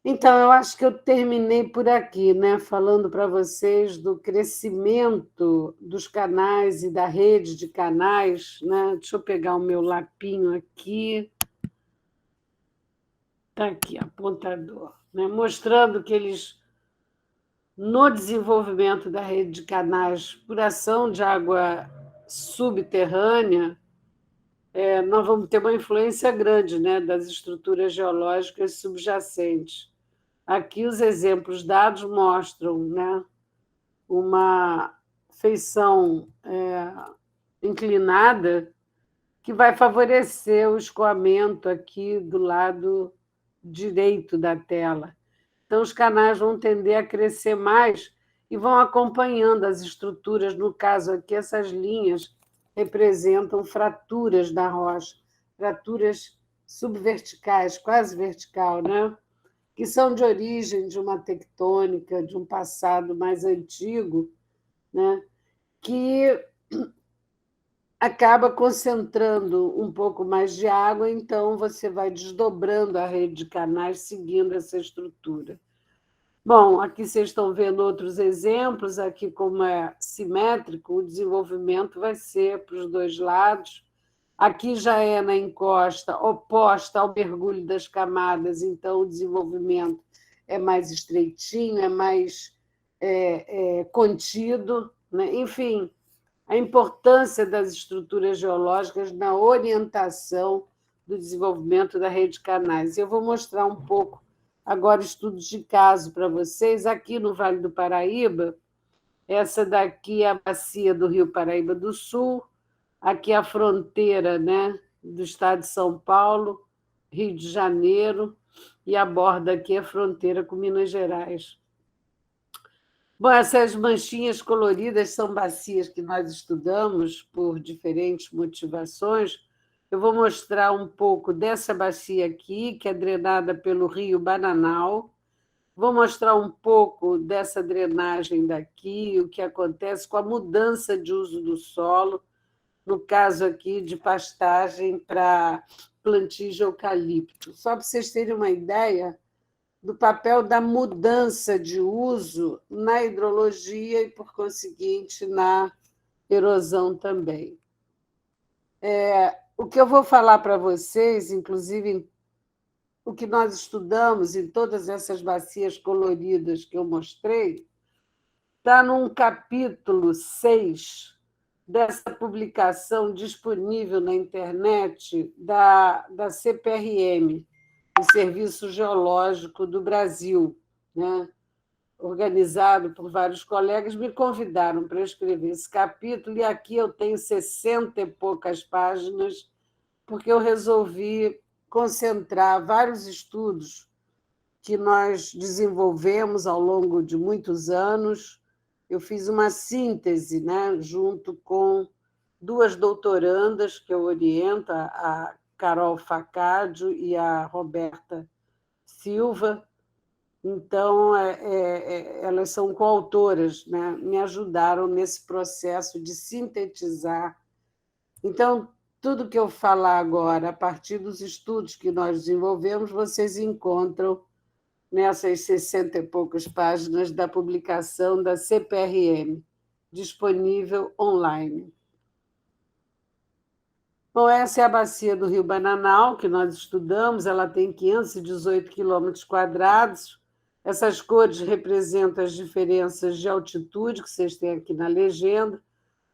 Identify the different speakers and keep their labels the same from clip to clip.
Speaker 1: Então, eu acho que eu terminei por aqui, né, falando para vocês do crescimento dos canais e da rede de canais, né? Deixa eu pegar o meu lapinho aqui. Está aqui, apontador, né? Mostrando que eles, no desenvolvimento da rede de canais por ação de água subterrânea, nós vamos ter uma influência grande, né, das estruturas geológicas subjacentes. Aqui os exemplos dados mostram, né, uma feição inclinada que vai favorecer o escoamento aqui do lado direito da tela. Então, os canais vão tender a crescer mais e vão acompanhando as estruturas. No caso aqui, essas linhas representam fraturas da rocha, fraturas subverticais, quase vertical, né? Que são de origem de uma tectônica, de um passado mais antigo, né? Que acaba concentrando um pouco mais de água, então você vai desdobrando a rede de canais seguindo essa estrutura. Bom, aqui vocês estão vendo outros exemplos, aqui como é simétrico, o desenvolvimento vai ser para os dois lados. Aqui já é na encosta oposta ao mergulho das camadas, então o desenvolvimento é mais estreitinho, é mais contido, né? Enfim, a importância das estruturas geológicas na orientação do desenvolvimento da rede de canais. Eu vou mostrar um pouco agora estudos de caso para vocês. Aqui no Vale do Paraíba, essa daqui é a bacia do Rio Paraíba do Sul, aqui é a fronteira, né, do estado de São Paulo, Rio de Janeiro, e a borda aqui é a fronteira com Minas Gerais. Bom, essas manchinhas coloridas são bacias que nós estudamos por diferentes motivações. Eu vou mostrar um pouco dessa bacia aqui, que é drenada pelo rio Bananal. Vou mostrar um pouco dessa drenagem daqui, o que acontece com a mudança de uso do solo, no caso aqui de pastagem para plantio de eucalipto. Só para vocês terem uma ideia do papel da mudança de uso na hidrologia e, por conseguinte, na erosão também. O que eu vou falar para vocês, inclusive o que nós estudamos em todas essas bacias coloridas que eu mostrei, está num capítulo 6 dessa publicação disponível na internet da CPRM, o Serviço Geológico do Brasil, né? Organizado por vários colegas, me convidaram para escrever esse capítulo, e aqui eu tenho 60 e poucas páginas, porque eu resolvi concentrar vários estudos que nós desenvolvemos ao longo de muitos anos. Eu fiz uma síntese, né, junto com duas doutorandas que eu oriento, a Carol Facádio e a Roberta Silva. Então, elas são coautoras, né? Me ajudaram nesse processo de sintetizar. Então, tudo que eu falar agora, a partir dos estudos que nós desenvolvemos, vocês encontram nessas 60 e poucas páginas da publicação da CPRM, disponível online. Bom, essa é a bacia do Rio Bananal, que nós estudamos, ela tem 518 quilômetros quadrados. Essas cores representam as diferenças de altitude que vocês têm aqui na legenda.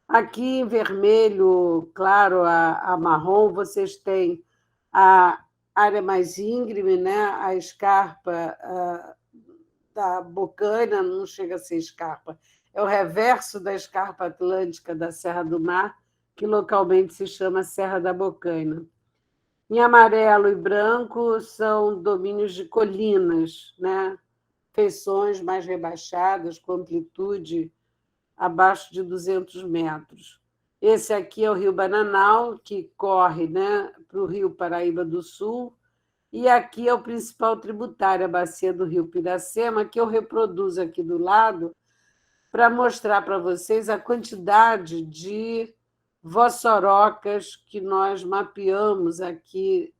Speaker 1: Aqui em vermelho, claro, a marrom, vocês têm a área mais íngreme, né? A escarpa da Bocaina, não chega a ser escarpa, é o reverso da escarpa atlântica da Serra do Mar, que localmente se chama Serra da Bocaina. Em amarelo e branco são domínios de colinas, né? Feições mais rebaixadas, com amplitude abaixo de 200 metros. Esse aqui é o Rio Bananal, que corre, né, para o Rio Paraíba do Sul, e aqui é o principal tributário, a bacia do Rio Piracema, que eu reproduzo aqui do lado para mostrar para vocês a quantidade de vossorocas que nós mapeamos aqui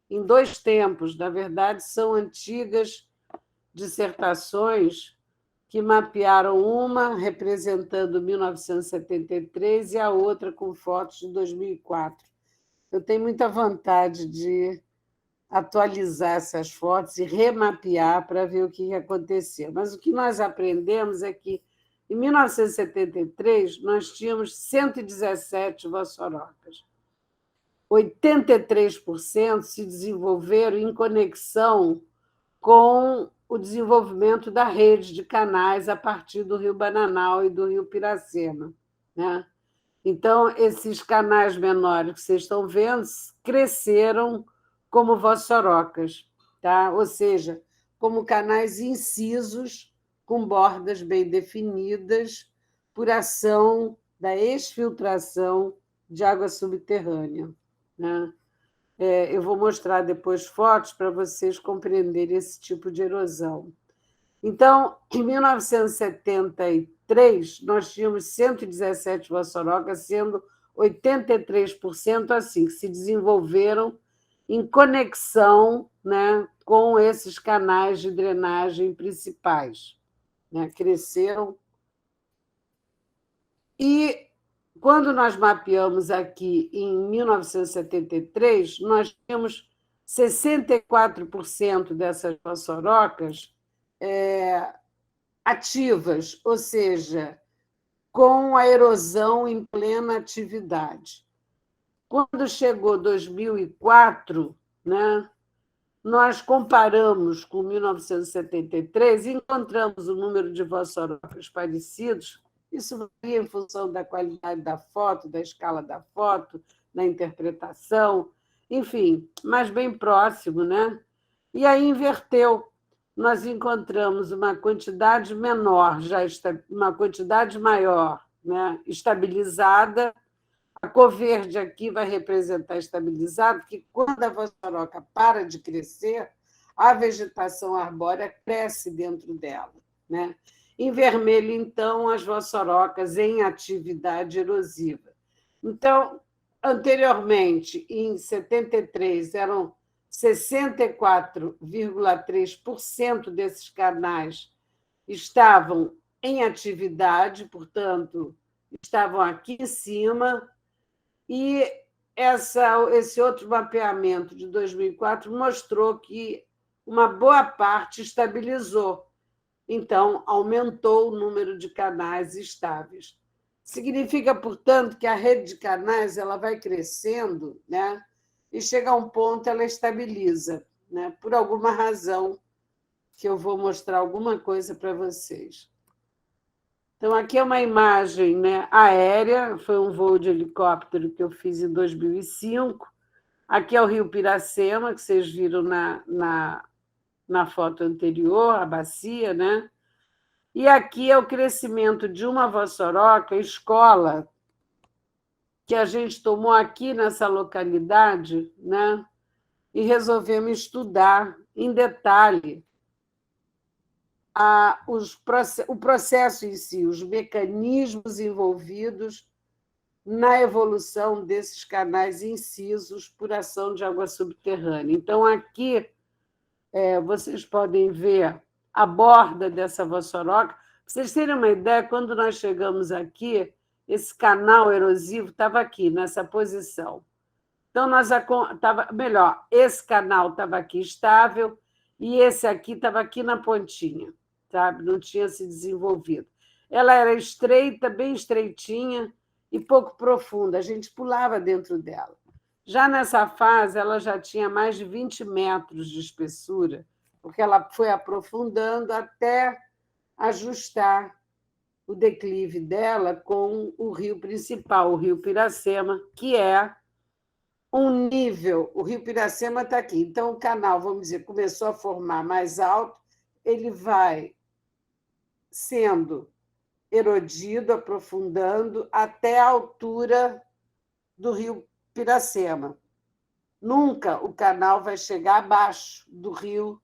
Speaker 1: em dois tempos. Na verdade, são antigas dissertações que mapearam uma representando 1973 e a outra com fotos de 2004. Eu tenho muita vontade de atualizar essas fotos e remapear para ver o que aconteceu. Mas o que nós aprendemos é que, em 1973, nós tínhamos 117 vossorocas. 83% se desenvolveram em conexão com o desenvolvimento da rede de canais a partir do Rio Bananal e do Rio Piracema, né? Então, esses canais menores que vocês estão vendo cresceram como vossorocas, tá? Ou seja, como canais incisos com bordas bem definidas por ação da exfiltração de água subterrânea, né? Eu vou mostrar depois fotos para vocês compreenderem esse tipo de erosão. Então, em 1973, nós tínhamos 117 vossorocas, sendo 83% assim, que se desenvolveram em conexão, né, com esses canais de drenagem principais, né, cresceram. E quando nós mapeamos aqui em 1973, nós tínhamos 64% dessas vossorocas ativas, ou seja, com a erosão em plena atividade. Quando chegou 2004, né, nós comparamos com 1973 e encontramos o número de vossorocas parecidos. Isso varia em função da qualidade da foto, da escala da foto, da interpretação, enfim, mas bem próximo, né? E aí inverteu. Nós encontramos uma quantidade menor, uma quantidade maior, né, estabilizada. A cor verde aqui vai representar estabilizado, porque quando a vossoroca para de crescer, a vegetação arbórea cresce dentro dela, né? Em vermelho, então, as vossorocas em atividade erosiva. Então, anteriormente, em 73, eram 64,3% desses canais estavam em atividade, portanto, estavam aqui em cima, e esse outro mapeamento de 2004 mostrou que uma boa parte estabilizou, então aumentou o número de canais estáveis. Significa, portanto, que a rede de canais ela vai crescendo, né? E chega a um ponto ela estabiliza, né? Por alguma razão, que eu vou mostrar alguma coisa para vocês. Então, aqui é uma imagem, né, aérea, foi um voo de helicóptero que eu fiz em 2005. Aqui é o Rio Piracema, que vocês viram na foto anterior, a bacia, né? E aqui é o crescimento de uma vossoroca, escola, que a gente tomou aqui nessa localidade, né? E resolvemos estudar em detalhe o processo em si, os mecanismos envolvidos na evolução desses canais incisos por ação de água subterrânea. Então, aqui vocês podem ver a borda dessa vossoroca. Para vocês terem uma ideia, quando nós chegamos aqui, esse canal erosivo estava aqui, nessa posição. Então, melhor, esse canal estava aqui estável e esse aqui estava aqui na pontinha, sabe? Não tinha se desenvolvido. Ela era estreita, bem estreitinha e pouco profunda, a gente pulava dentro dela. Já nessa fase, ela já tinha mais de 20 metros de espessura, porque ela foi aprofundando até ajustar o declive dela com o rio principal, o rio Piracema, que é um nível. O rio Piracema está aqui. Então, o canal, vamos dizer, começou a formar mais alto, ele vai sendo erodido, aprofundando até a altura do rio Piracema. Nunca o canal vai chegar abaixo do rio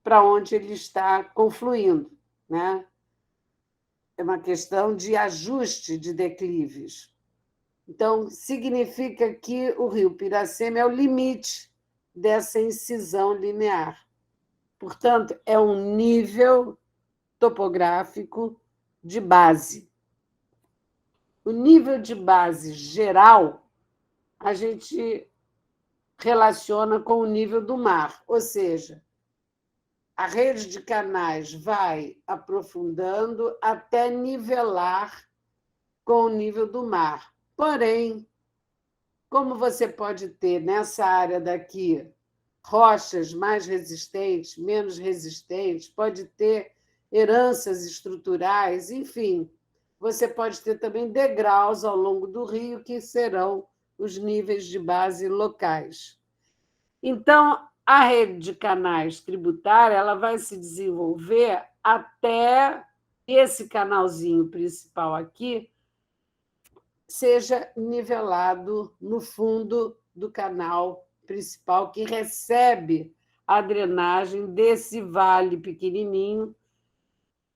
Speaker 1: para onde ele está confluindo, né? É uma questão de ajuste de declives. Então, significa que o rio Piracema é o limite dessa incisão linear. Portanto, é um nível topográfico de base. O nível de base geral a gente relaciona com o nível do mar, ou seja, a rede de canais vai aprofundando até nivelar com o nível do mar. Porém, como você pode ter nessa área daqui rochas mais resistentes, menos resistentes, pode ter heranças estruturais, enfim, você pode ter também degraus ao longo do rio, que serão os níveis de base locais. Então, a rede de canais tributária ela vai se desenvolver até esse canalzinho principal aqui seja nivelado no fundo do canal principal, que recebe a drenagem desse vale pequenininho.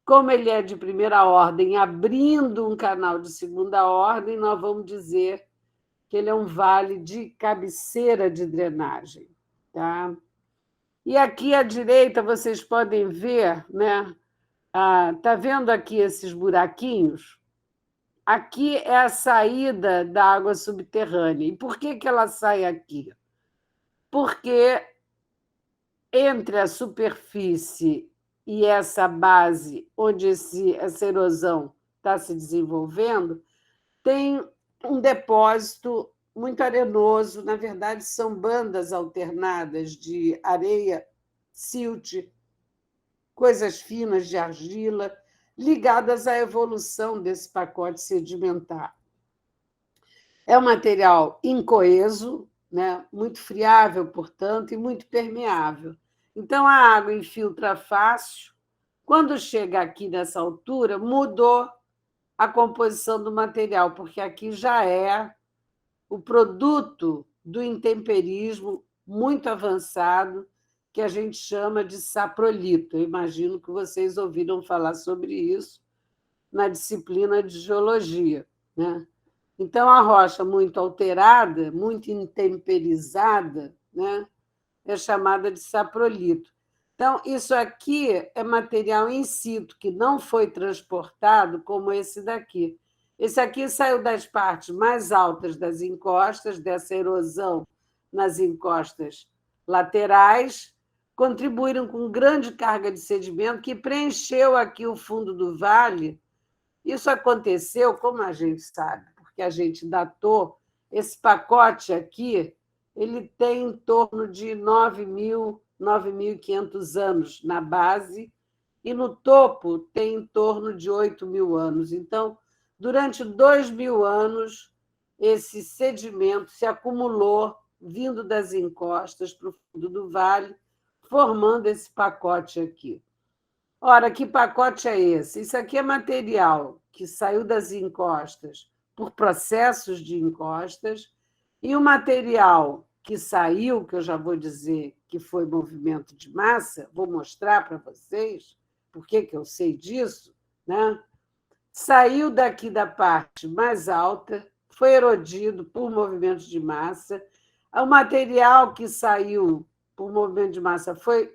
Speaker 1: Como ele é de primeira ordem, abrindo um canal de segunda ordem, nós vamos dizer que ele é um vale de cabeceira de drenagem. Tá? E aqui à direita vocês podem ver, né? Tá vendo aqui esses buraquinhos? Aqui é a saída da água subterrânea. E por que ela sai aqui? Porque entre a superfície e essa base, onde essa erosão está se desenvolvendo, tem um depósito muito arenoso. Na verdade, são bandas alternadas de areia, silt, coisas finas de argila, ligadas à evolução desse pacote sedimentar. É um material incoeso, né? Muito friável, portanto, e muito permeável. Então, a água infiltra fácil. Quando chega aqui nessa altura, mudou a composição do material, porque aqui já é o produto do intemperismo muito avançado, que a gente chama de saprolito. Eu imagino que vocês ouviram falar sobre isso na disciplina de geologia, né? Então, a rocha muito alterada, muito intemperizada, né, é chamada de saprolito. Então, isso aqui é material in situ, que não foi transportado como esse daqui. Esse aqui saiu das partes mais altas das encostas, dessa erosão nas encostas laterais, contribuíram com grande carga de sedimento que preencheu aqui o fundo do vale. Isso aconteceu, como a gente sabe, porque a gente datou, esse pacote aqui, ele tem em torno de 9.500 anos na base, e no topo tem em torno de 8.000 anos. Então, durante 2.000 anos, esse sedimento se acumulou, vindo das encostas para o fundo do vale, formando esse pacote aqui. Ora, que pacote é esse? Isso aqui é material que saiu das encostas por processos de encostas, e o material que saiu, que eu já vou dizer que foi movimento de massa, vou mostrar para vocês por que eu sei disso, né? Saiu daqui da parte mais alta, foi erodido por movimentos de massa. O material que saiu por movimento de massa foi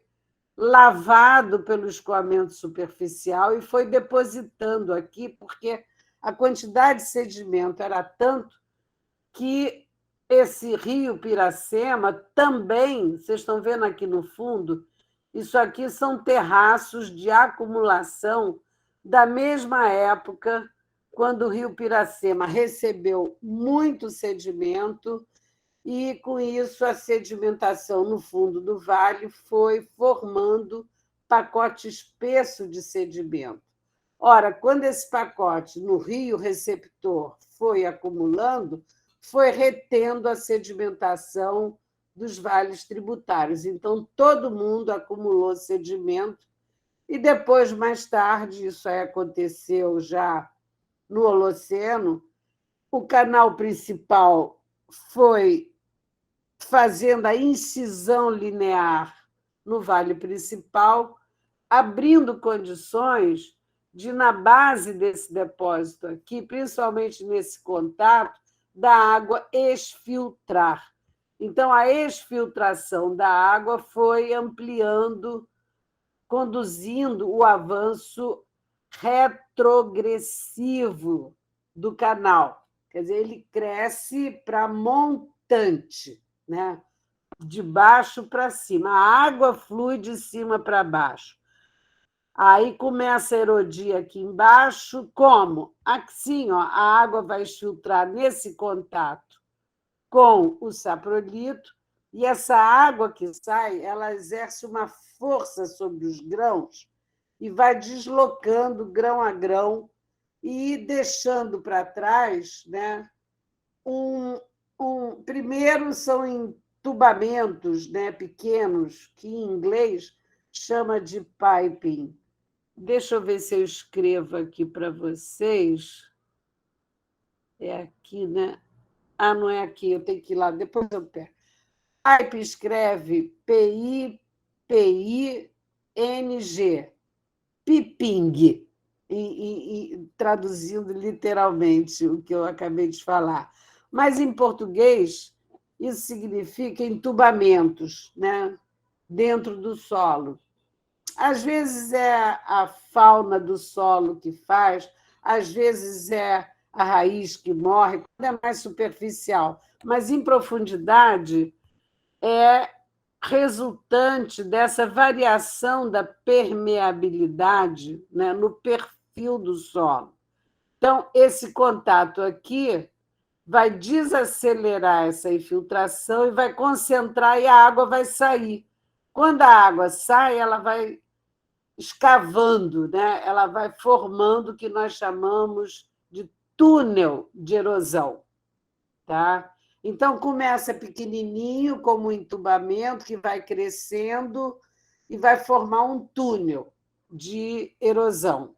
Speaker 1: lavado pelo escoamento superficial e foi depositando aqui, porque a quantidade de sedimento era tanto que esse rio Piracema também, vocês estão vendo aqui no fundo, isso aqui são terraços de acumulação da mesma época, quando o rio Piracema recebeu muito sedimento, e, com isso, a sedimentação no fundo do vale foi formando pacote espesso de sedimento. Ora, quando esse pacote no rio receptor foi acumulando, foi retendo a sedimentação dos vales tributários. Então, todo mundo acumulou sedimento, e depois, mais tarde, isso aí aconteceu já no Holoceno, o canal principal foi fazendo a incisão linear no vale principal, abrindo condições de, na base desse depósito aqui, principalmente nesse contato, da água exfiltrar. Então, a exfiltração da água foi ampliando conduzindo o avanço retrogressivo do canal. Quer dizer, ele cresce para montante, né? De baixo para cima. A água flui de cima para baixo. Aí começa a erodir aqui embaixo. Como? Assim, ó, a água vai filtrar nesse contato com o saprolito, e essa água que sai, ela exerce uma força sobre os grãos e vai deslocando grão a grão e deixando para trás, né, primeiro são entubamentos, né, pequenos, que em inglês chama de piping. Deixa eu ver se eu escrevo aqui para vocês. É aqui, né? Ah, não é aqui, eu tenho que ir lá, depois eu pego. Pipe escreve P-I-P-I-N-G, piping, e traduzindo literalmente o que eu acabei de falar. Mas, em português, isso significa entubamentos, né? Dentro do solo. Às vezes é a fauna do solo que faz, às vezes é a raiz que morre, quando é mais superficial. Mas, em profundidade, é resultante dessa variação da permeabilidade, né, no perfil do solo. Então, esse contato aqui vai desacelerar essa infiltração e vai concentrar e a água vai sair. Quando a água sai, ela vai escavando, né? Ela vai formando o que nós chamamos de túnel de erosão. Tá? Então, começa pequenininho, como um entubamento, que vai crescendo e vai formar um túnel de erosão.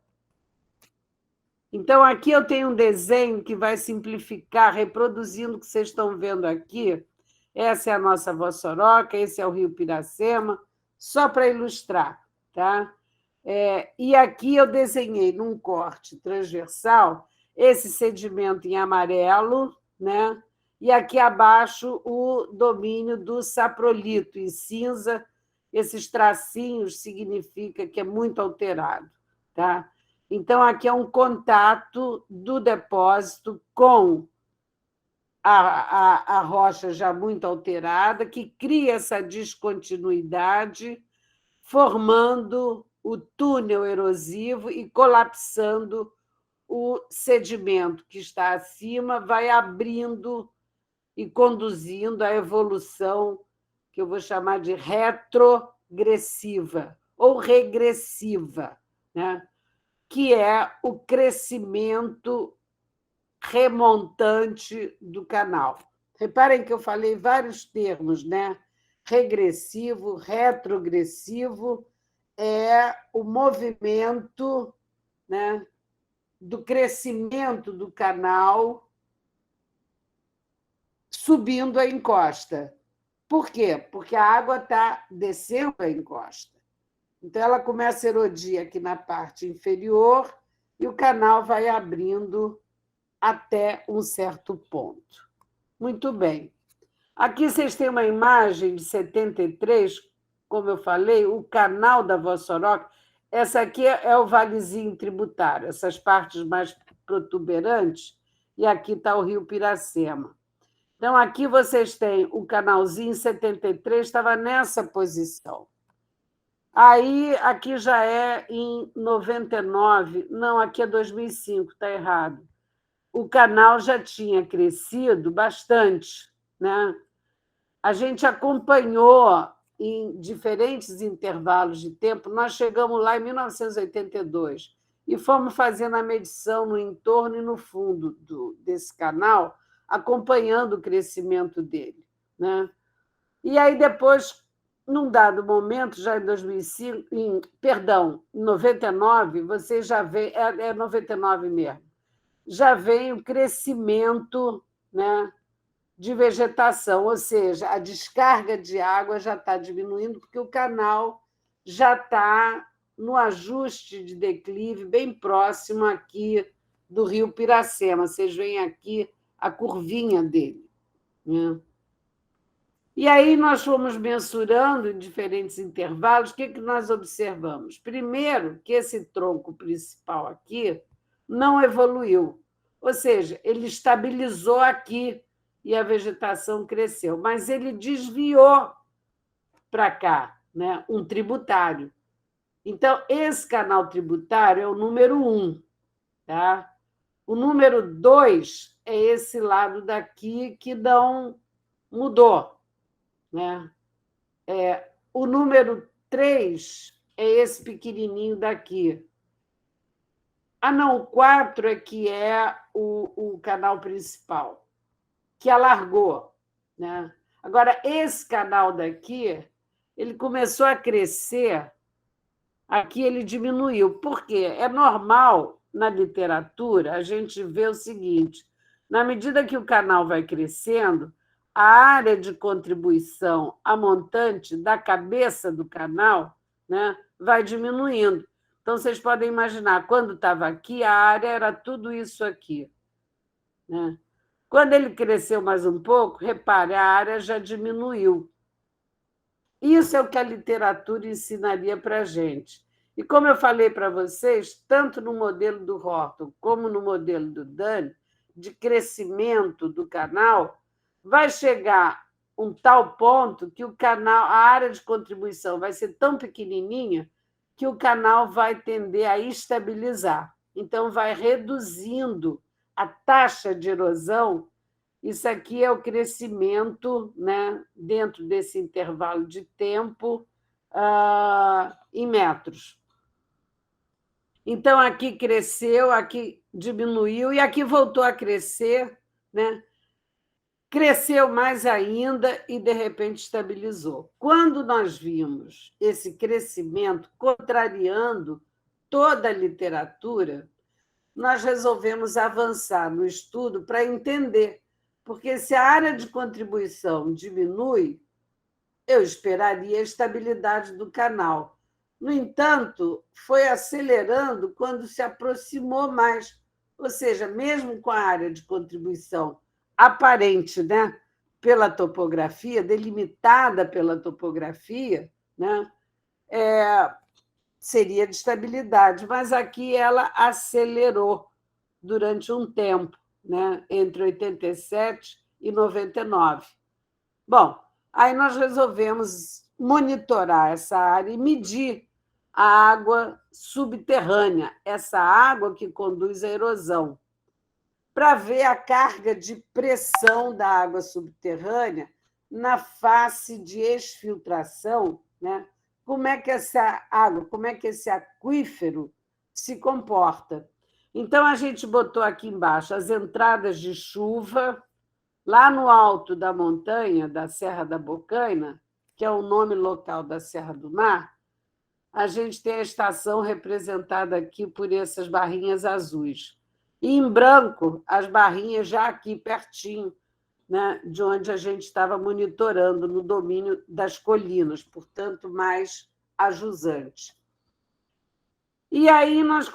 Speaker 1: Então, aqui eu tenho um desenho que vai simplificar, reproduzindo o que vocês estão vendo aqui. Essa é a nossa Vossoroca, esse é o Rio Piracema, só para ilustrar. Tá? E aqui eu desenhei, num corte transversal, esse sedimento em amarelo, né? E aqui abaixo o domínio do saprolito, em cinza. Esses tracinhos significa que é muito alterado. Tá? Então, aqui é um contato do depósito com a rocha já muito alterada, que cria essa descontinuidade, formando o túnel erosivo e colapsando o sedimento que está acima, vai abrindo e conduzindo a evolução que eu vou chamar de retrogressiva ou regressiva, né? Que é o crescimento remontante do canal. Reparem que eu falei vários termos, né? Regressivo, retrogressivo, é o movimento, né, do crescimento do canal subindo a encosta. Por quê? Porque a água está descendo a encosta. Então, ela começa a erodir aqui na parte inferior e o canal vai abrindo até um certo ponto. Muito bem. Aqui vocês têm uma imagem de 73, como eu falei, o canal da Vossoroca. Essa aqui é o valezinho tributário, essas partes mais protuberantes, e aqui está o Rio Piracema. Então, aqui vocês têm o canalzinho 73, estava nessa posição. Aí, aqui já é em 99, não, aqui é 2005, está errado. O canal já tinha crescido bastante, né? A gente acompanhou em diferentes intervalos de tempo, nós chegamos lá em 1982 e fomos fazendo a medição no entorno e no fundo desse canal, acompanhando o crescimento dele, né? E aí, depois, num dado momento, já em 2005, em 99, você já vê, é 99 mesmo, já vem o crescimento, né, de vegetação, ou seja, a descarga de água já está diminuindo, porque o canal já está no ajuste de declive bem próximo aqui do Rio Piracema. Vocês veem aqui a curvinha dele, né? E aí nós fomos mensurando em diferentes intervalos, o que nós observamos? Primeiro, que esse tronco principal aqui não evoluiu, ou seja, ele estabilizou aqui e a vegetação cresceu, mas ele desviou para cá, né? Um tributário. Então, esse canal tributário é o número 1. Tá? O número 2 é esse lado daqui que não mudou. Né? O número 3 é esse pequenininho daqui. Ah, não, o 4 é que é o canal principal, que alargou. Né? Agora, esse canal daqui, ele começou a crescer, aqui ele diminuiu. Por quê? É normal, na literatura, a gente vê o seguinte, na medida que o canal vai crescendo, a área de contribuição a montante da cabeça do canal, né, vai diminuindo. Então, vocês podem imaginar, quando estava aqui, a área era tudo isso aqui. Né? Quando ele cresceu mais um pouco, repare, a área já diminuiu. Isso é o que a literatura ensinaria para a gente. E como eu falei para vocês, tanto no modelo do Horton como no modelo do Dani, de crescimento do canal, vai chegar um tal ponto que o canal, a área de contribuição vai ser tão pequenininha que o canal vai tender a estabilizar. Então, vai reduzindo a taxa de erosão. Isso aqui é o crescimento, né, dentro desse intervalo de tempo, em metros. Então, aqui cresceu, aqui diminuiu, e aqui voltou a crescer, né? Cresceu mais ainda e, de repente, estabilizou. Quando nós vimos esse crescimento contrariando toda a literatura, nós resolvemos avançar no estudo para entender, porque se a área de contribuição diminui, eu esperaria a estabilidade do canal. No entanto, foi acelerando quando se aproximou mais, ou seja, mesmo com a área de contribuição aparente, né, pela topografia, delimitada pela topografia, né, seria de estabilidade, mas aqui ela acelerou durante um tempo, né, entre 87 e 99. Bom, aí nós resolvemos monitorar essa área e medir a água subterrânea, essa água que conduz à erosão, para ver a carga de pressão da água subterrânea na face de exfiltração, né? Como é que essa água, como é que esse aquífero se comporta. Então, a gente botou aqui embaixo as entradas de chuva, lá no alto da montanha, da Serra da Bocaina, que é o nome local da Serra do Mar, a gente tem a estação representada aqui por essas barrinhas azuis. E em branco, as barrinhas já aqui pertinho, né, de onde a gente estava monitorando, no domínio das colinas, portanto, mais a jusante. E aí nós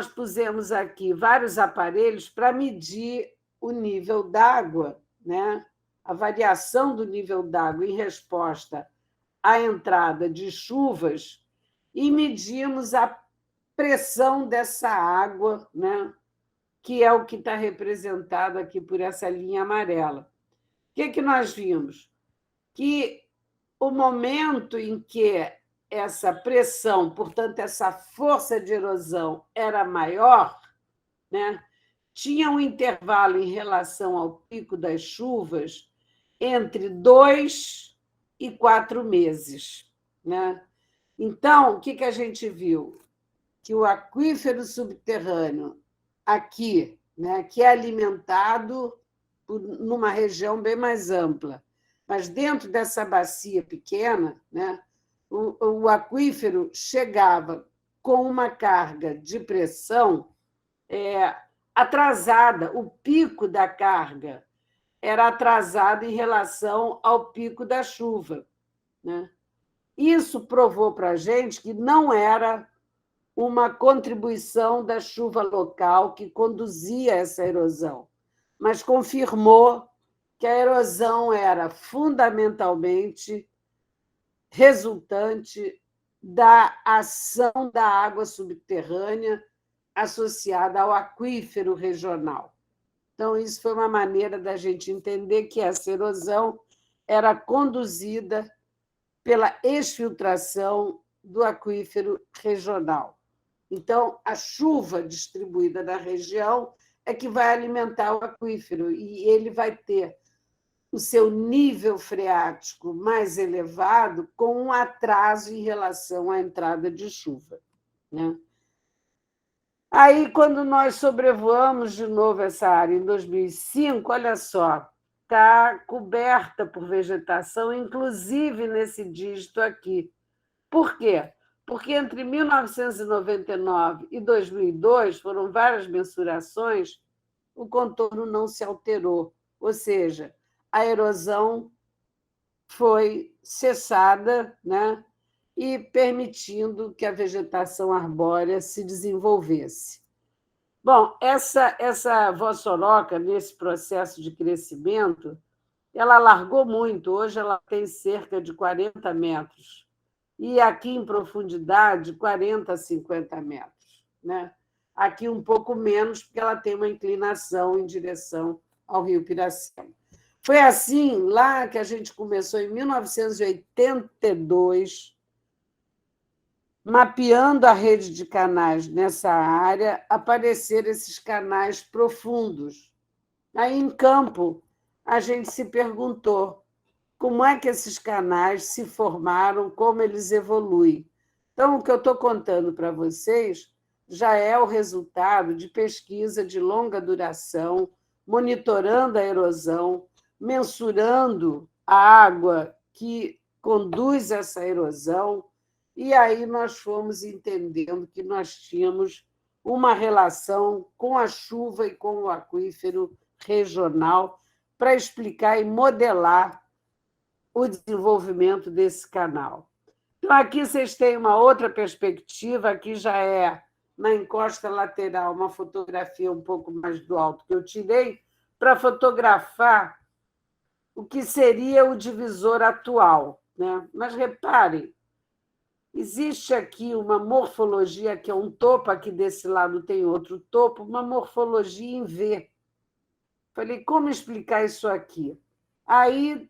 Speaker 1: pusemos aqui vários aparelhos para medir o nível d'água, né, a variação do nível d'água em resposta à entrada de chuvas, e medimos a pressão dessa água, né, que é o que está representado aqui por essa linha amarela. O que nós vimos? Que o momento em que essa pressão, portanto, essa força de erosão era maior, né, tinha um intervalo em relação ao pico das chuvas entre 2 e 4 meses. Né? Então, o que a gente viu? Que o aquífero subterrâneo aqui, né, que é alimentado numa região bem mais ampla, mas dentro dessa bacia pequena, né, o aquífero chegava com uma carga de pressão atrasada, o pico da carga era atrasado em relação ao pico da chuva. Né? Isso provou para a gente que não era uma contribuição da chuva local que conduzia essa erosão, mas confirmou que a erosão era fundamentalmente resultante da ação da água subterrânea associada ao aquífero regional. Então, isso foi uma maneira da gente entender que essa erosão era conduzida pela exfiltração do aquífero regional. Então, a chuva distribuída na região é que vai alimentar o aquífero e ele vai ter o seu nível freático mais elevado com um atraso em relação à entrada de chuva, né? Aí, quando nós sobrevoamos de novo essa área em 2005, olha só, está coberta por vegetação, inclusive nesse dígito aqui. Por quê? Porque entre 1999 e 2002 foram várias mensurações, o contorno não se alterou, ou seja, a erosão foi cessada, né? E permitindo que a vegetação arbórea se desenvolvesse. Bom, essa vossoroca, nesse processo de crescimento, ela largou muito, hoje ela tem cerca de 40 metros, e aqui em profundidade, 40 a 50 metros, né? Aqui um pouco menos, porque ela tem uma inclinação em direção ao rio Piracema. Foi assim, lá que a gente começou, em 1982, mapeando a rede de canais nessa área, apareceram esses canais profundos. Aí, em campo, a gente se perguntou como é que esses canais se formaram, como eles evoluem. Então, o que eu estou contando para vocês já é o resultado de pesquisa de longa duração, monitorando a erosão, mensurando a água que conduz essa erosão, e aí nós fomos entendendo que nós tínhamos uma relação com a chuva e com o aquífero regional para explicar e modelar o desenvolvimento desse canal. Então, aqui vocês têm uma outra perspectiva, aqui já é na encosta lateral, uma fotografia um pouco mais do alto que eu tirei para fotografar o que seria o divisor atual, né? Mas reparem, existe aqui uma morfologia, que é um topo, aqui desse lado tem outro topo, uma morfologia em V. Falei, como explicar isso aqui? Aí,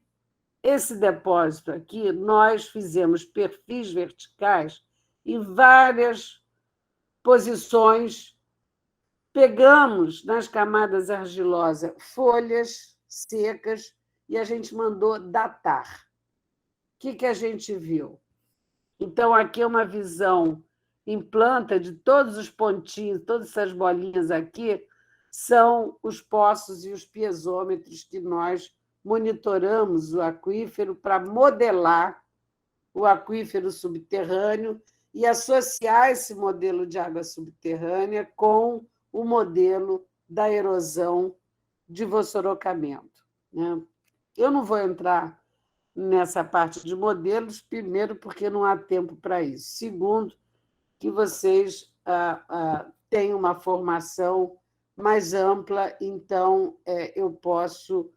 Speaker 1: esse depósito aqui, nós fizemos perfis verticais em várias posições, pegamos nas camadas argilosas folhas secas e a gente mandou datar. O que a gente viu? Então, aqui é uma visão em planta de todos os pontinhos, todas essas bolinhas aqui, são os poços e os piezômetros que nós monitoramos o aquífero para modelar o aquífero subterrâneo e associar esse modelo de água subterrânea com o modelo da erosão de vossorocamento, né? Eu não vou entrar nessa parte de modelos, primeiro, porque não há tempo para isso. Segundo, que vocês têm uma formação mais ampla, então eu posso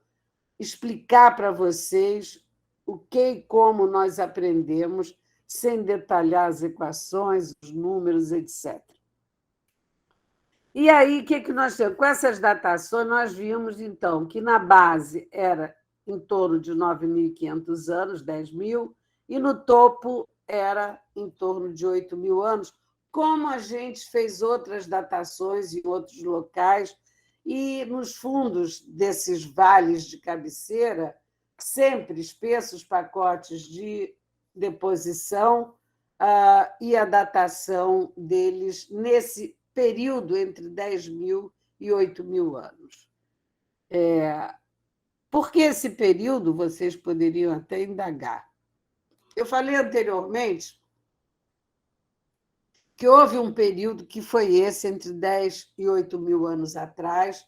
Speaker 1: explicar para vocês o que e como nós aprendemos, sem detalhar as equações, os números, etc. E aí, o que nós temos? Com essas datações, nós vimos, então, que na base era em torno de 9.500 anos, 10.000, e no topo era em torno de 8.000 anos, como a gente fez outras datações em outros locais, e nos fundos desses vales de cabeceira, sempre espessos pacotes de deposição, e a datação deles nesse período entre 10.000 e 8.000 anos. Por que esse período? Vocês poderiam até indagar. Eu falei anteriormente que houve um período que foi esse, entre 10 e 8.000 anos atrás,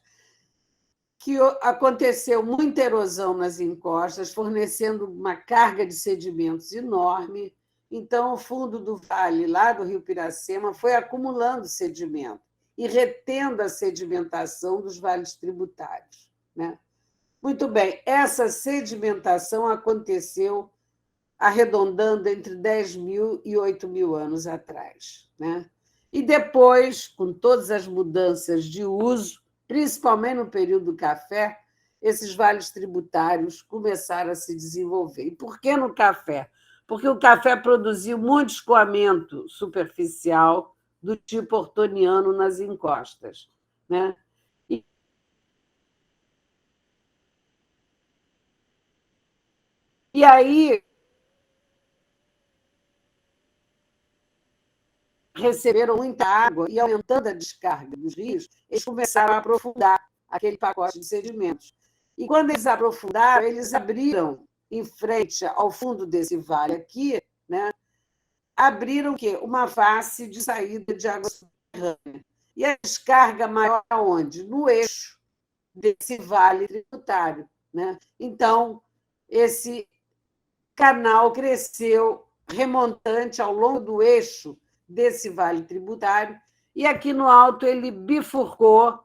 Speaker 1: que aconteceu muita erosão nas encostas, fornecendo uma carga de sedimentos enorme. Então, o fundo do vale, lá do rio Piracema, foi acumulando sedimento e retendo a sedimentação dos vales tributários, né? Muito bem, essa sedimentação aconteceu arredondando entre 10.000 e 8.000 anos atrás, né? E depois, com todas as mudanças de uso, principalmente no período do café, esses vales tributários começaram a se desenvolver. E por que no café? Porque o café produziu muito escoamento superficial do tipo ortoniano nas encostas, né? E aí receberam muita água e, aumentando a descarga dos rios, eles começaram a aprofundar aquele pacote de sedimentos. E quando eles aprofundaram, eles abriram, em frente ao fundo desse vale aqui, né, abriram o quê? Uma face de saída de água subterrânea. E a descarga maior aonde? No eixo desse vale tributário. Né? Então, esse canal cresceu remontante ao longo do eixo desse vale tributário, e aqui no alto ele bifurcou,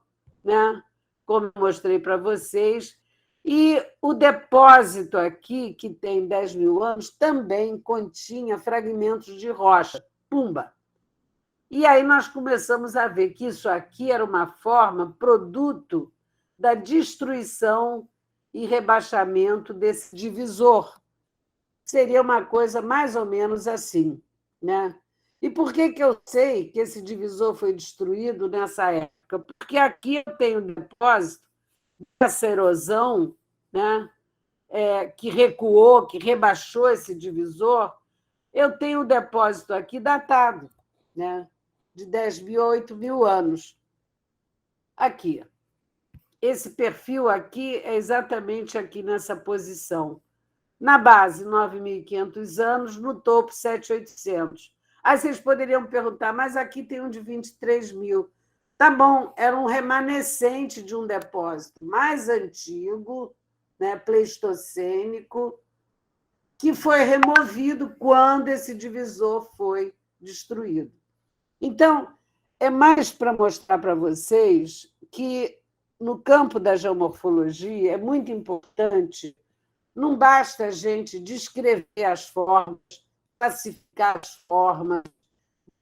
Speaker 1: né? Como eu mostrei para vocês, e o depósito aqui, que tem 10.000 anos, também continha fragmentos de rocha, pumba. E aí nós começamos a ver que isso aqui era uma forma, produto da destruição e rebaixamento desse divisor. Seria uma coisa mais ou menos assim. Né? E por que eu sei que esse divisor foi destruído nessa época? Porque aqui eu tenho um depósito dessa erosão, né? Que recuou, que rebaixou esse divisor. Eu tenho um depósito aqui datado, né? De 10.000 a 8.000 anos. Aqui. Esse perfil aqui é exatamente aqui nessa posição. Na base, 9.500 anos, no topo, 7.800. Aí vocês poderiam perguntar, mas aqui tem um de 23.000. Tá bom, era um remanescente de um depósito mais antigo, né, pleistocênico, que foi removido quando esse divisor foi destruído. Então, é mais para mostrar para vocês que, no campo da geomorfologia, é muito importante. Não basta a gente descrever as formas, classificar as formas,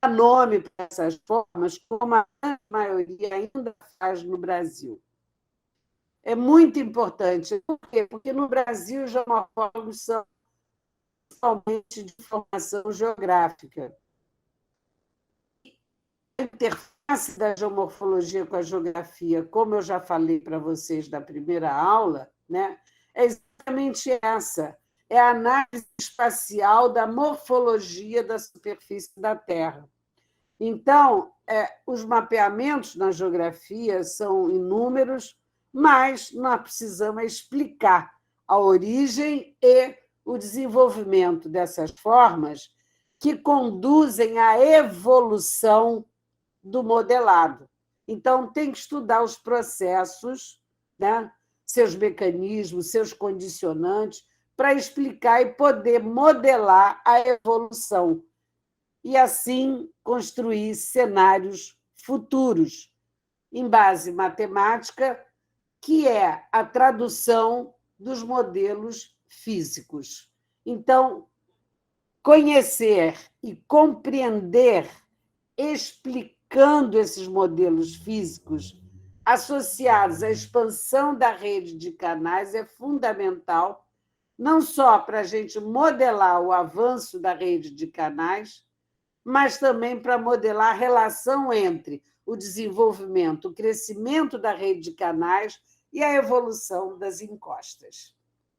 Speaker 1: dar nome para essas formas, como a grande maioria ainda faz no Brasil. É muito importante. Por quê? Porque no Brasil os geomorfólogos são principalmente de formação geográfica. A interface da geomorfologia com a geografia, como eu já falei para vocês na primeira aula, né, é exatamente essa. É a análise espacial da morfologia da superfície da Terra. Então, os mapeamentos na geografia são inúmeros, mas nós precisamos explicar a origem e o desenvolvimento dessas formas que conduzem à evolução do modelado. Então, tem que estudar os processos, né? Seus mecanismos, seus condicionantes, para explicar e poder modelar a evolução e, assim, construir cenários futuros, em base matemática, que é a tradução dos modelos físicos. Então, conhecer e compreender, explicando esses modelos físicos associados à expansão da rede de canais é fundamental, não só para a gente modelar o avanço da rede de canais, mas também para modelar a relação entre o desenvolvimento, o crescimento da rede de canais e a evolução das encostas.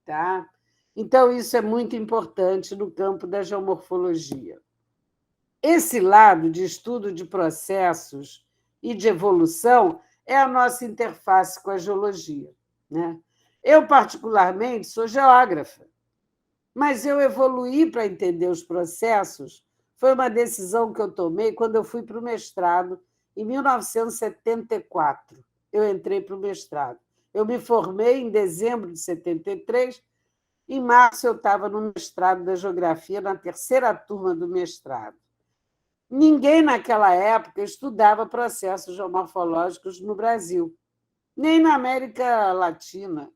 Speaker 1: Tá? Então, isso é muito importante no campo da geomorfologia. Esse lado de estudo de processos e de evolução é a nossa interface com a geologia. Né? Eu, particularmente, sou geógrafa, mas eu evoluí para entender os processos. Foi uma decisão que eu tomei quando eu fui para o mestrado, em 1974. Eu entrei para o mestrado. Eu me formei em dezembro de 73. Em março, eu estava no mestrado da geografia, na terceira turma do mestrado. Ninguém, naquela época, estudava processos geomorfológicos no Brasil, nem na América Latina.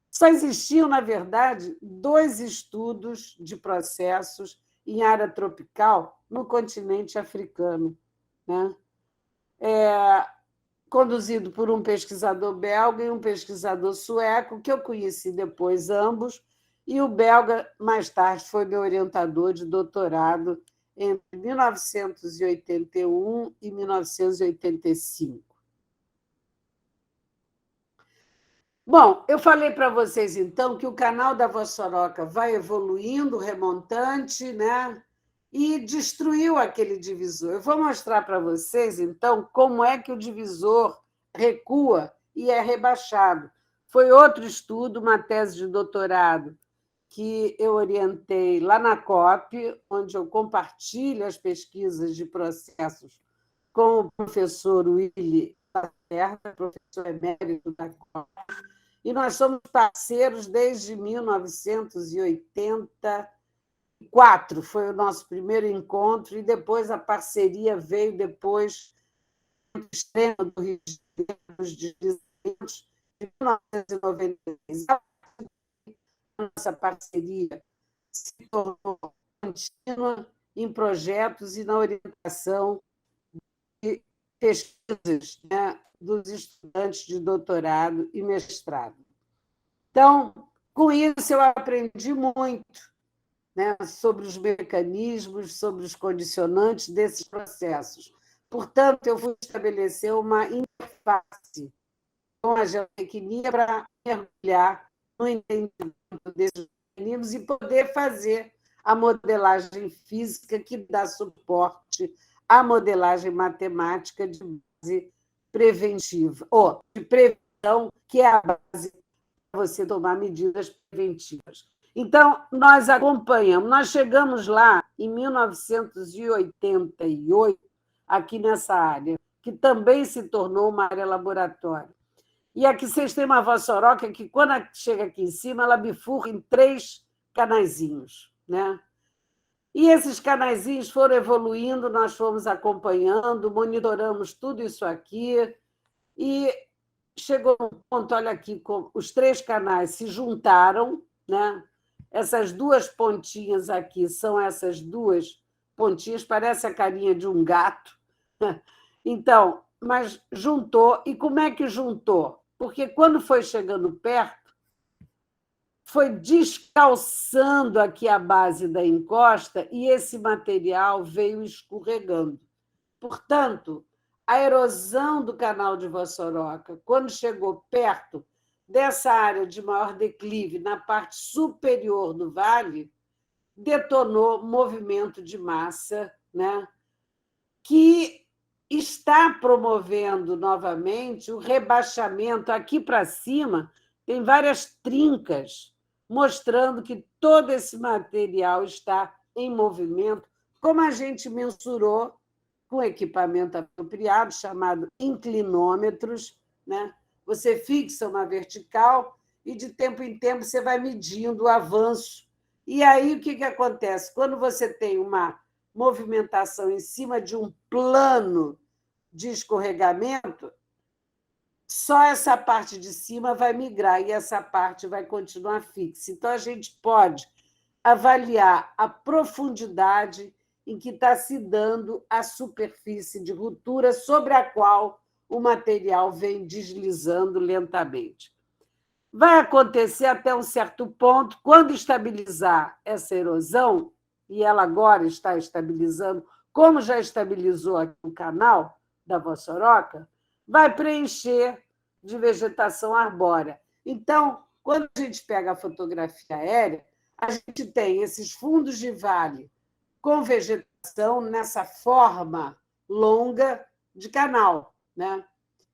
Speaker 1: Só existiam, na verdade, 2 estudos de processos em área tropical no continente africano, né? Conduzido por um pesquisador belga e um pesquisador sueco, que eu conheci depois ambos, e o belga, mais tarde, foi meu orientador de doutorado entre 1981 e 1985. Bom, eu falei para vocês, então, que o canal da Vossoroca vai evoluindo, remontante, né? E destruiu aquele divisor. Eu vou mostrar para vocês, então, como é que o divisor recua e é rebaixado. Foi outro estudo, uma tese de doutorado, que eu orientei lá na COP, onde eu compartilho as pesquisas de processos com o professor Willy Lacerda, professor emérito da COP, e nós somos parceiros desde 1984, foi o nosso primeiro encontro, e depois a parceria veio depois do extremo do Rio de Janeiro, dos deslizamentos, de 1996. A nossa parceria se tornou contínua em projetos e na orientação de pesquisas, né, dos estudantes de doutorado e mestrado. Então, com isso, eu aprendi muito, né, sobre os mecanismos, sobre os condicionantes desses processos. Portanto, eu fui estabelecer uma interface com a geotecnia para mergulhar no entendimento desses mecanismos e poder fazer a modelagem física que dá suporte à modelagem matemática de base preventiva, ou de prevenção, que é a base para você tomar medidas preventivas. Então, nós acompanhamos, nós chegamos lá em 1988, aqui nessa área, que também se tornou uma área laboratório. E aqui vocês têm uma Vossoroca que, quando chega aqui em cima, ela bifurca em 3 canaizinhos, né? E esses canaizinhos foram evoluindo, nós fomos acompanhando, monitoramos tudo isso aqui, e chegou um ponto, olha aqui, os 3 canais se juntaram, né? Essas 2 pontinhas aqui são essas 2 pontinhas, parece a carinha de um gato. Então, mas juntou. E como é que juntou? Porque quando foi chegando perto, foi descalçando aqui a base da encosta e esse material veio escorregando. Portanto, a erosão do canal de Vossoroca, quando chegou perto dessa área de maior declive, na parte superior do vale, detonou movimento de massa, né, que está promovendo novamente o rebaixamento. Aqui para cima tem várias trincas, mostrando que todo esse material está em movimento, como a gente mensurou com equipamento apropriado, chamado inclinômetros, né? Você fixa uma vertical e, de tempo em tempo, você vai medindo o avanço. E aí, o que acontece? Quando você tem uma movimentação em cima de um plano de escorregamento, só essa parte de cima vai migrar e essa parte vai continuar fixa. Então, a gente pode avaliar a profundidade em que está se dando a superfície de ruptura sobre a qual o material vem deslizando lentamente. Vai acontecer até um certo ponto, quando estabilizar essa erosão, e ela agora está estabilizando, como já estabilizou aqui o canal da Vossoroca, vai preencher de vegetação arbórea. Então, quando a gente pega a fotografia aérea, a gente tem esses fundos de vale com vegetação nessa forma longa de canal, né?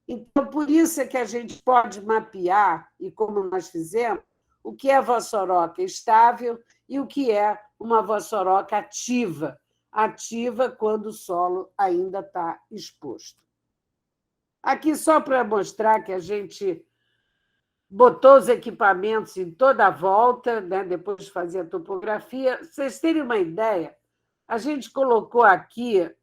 Speaker 1: Então, por isso é que a gente pode mapear, e como nós fizemos, o que é Vossoroca estável e o que é uma Vossoroca ativa, ativa quando o solo ainda está exposto. Aqui, só para mostrar que a gente botou os equipamentos em toda a volta, né, depois de fazer a topografia. Para vocês terem uma ideia, a gente colocou aqui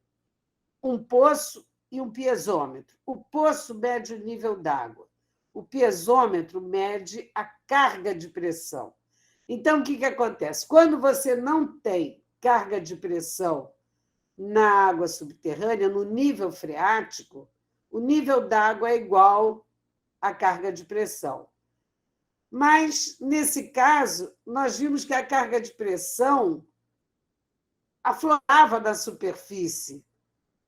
Speaker 1: um poço e um piezômetro. O poço mede o nível d'água. o piezômetro mede a carga de pressão. Então, o que acontece? Quando você não tem carga de pressão na água subterrânea, no nível freático, o nível d'água é igual à carga de pressão. Mas, nesse caso, nós vimos que a carga de pressão aflorava da superfície.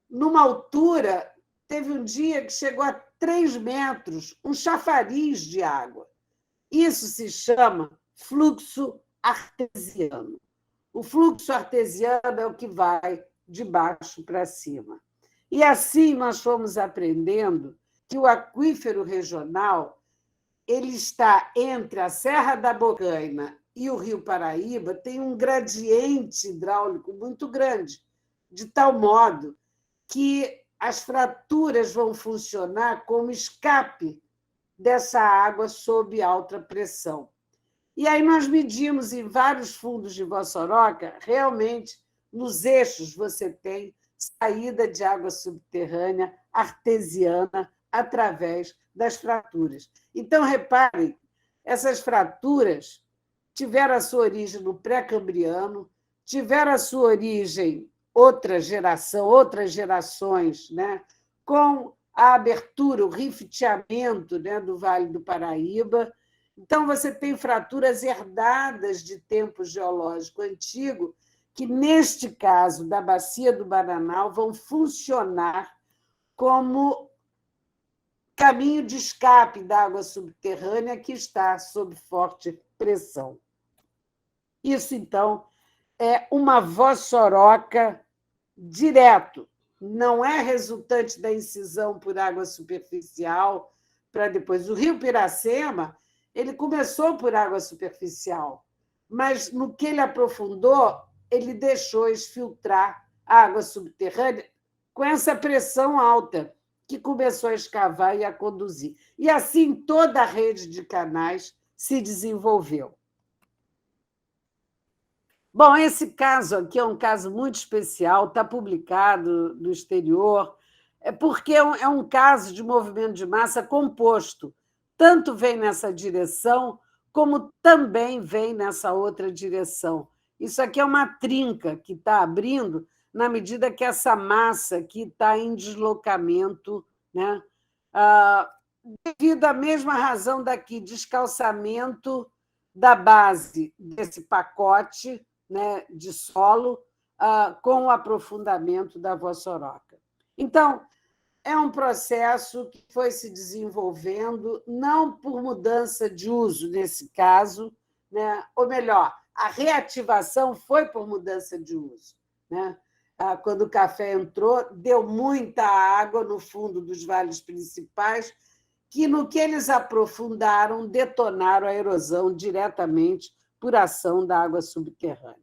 Speaker 1: Numa altura, teve um dia que chegou a 3 metros, um chafariz de água. Isso se chama fluxo artesiano. O fluxo artesiano é o que vai de baixo para cima. E assim nós fomos aprendendo que o aquífero regional ele está entre a Serra da Bocaina e o Rio Paraíba, tem um gradiente hidráulico muito grande, de tal modo que as fraturas vão funcionar como escape dessa água sob alta pressão. E aí nós medimos em vários fundos de Vossoroca, realmente, nos eixos você tem saída de água subterrânea artesiana através das fraturas. Então, reparem, essas fraturas tiveram a sua origem no pré-cambriano, tiveram a sua origem outra geração, outras gerações, né? Com a abertura, o rifteamento, né, do Vale do Paraíba. Então, você tem fraturas herdadas de tempo geológico antigo, que, neste caso da Bacia do Bananal, vão funcionar como caminho de escape da água subterrânea que está sob forte pressão. Isso, então, é uma vossoroca direto, não é resultante da incisão por água superficial para depois. O rio Piracema ele começou por água superficial, mas no que ele aprofundou, ele deixou exfiltrar a água subterrânea com essa pressão alta que começou a escavar e a conduzir. E assim toda a rede de canais se desenvolveu. Bom, esse caso aqui é um caso muito especial, está publicado no exterior, porque é um caso de movimento de massa composto. Tanto vem nessa direção, como também vem nessa outra direção. Isso aqui é uma trinca que está abrindo na medida que essa massa aqui está em deslocamento, né? Devido à mesma razão daqui, descalçamento da base desse pacote, né, de solo com o aprofundamento da Vossoroca. Então, é um processo que foi se desenvolvendo, não por mudança de uso, nesse caso, né? Ou melhor, a reativação foi por mudança de uso. Né? Quando o café entrou, deu muita água no fundo dos vales principais, que, no que eles aprofundaram, detonaram a erosão diretamente por ação da água subterrânea.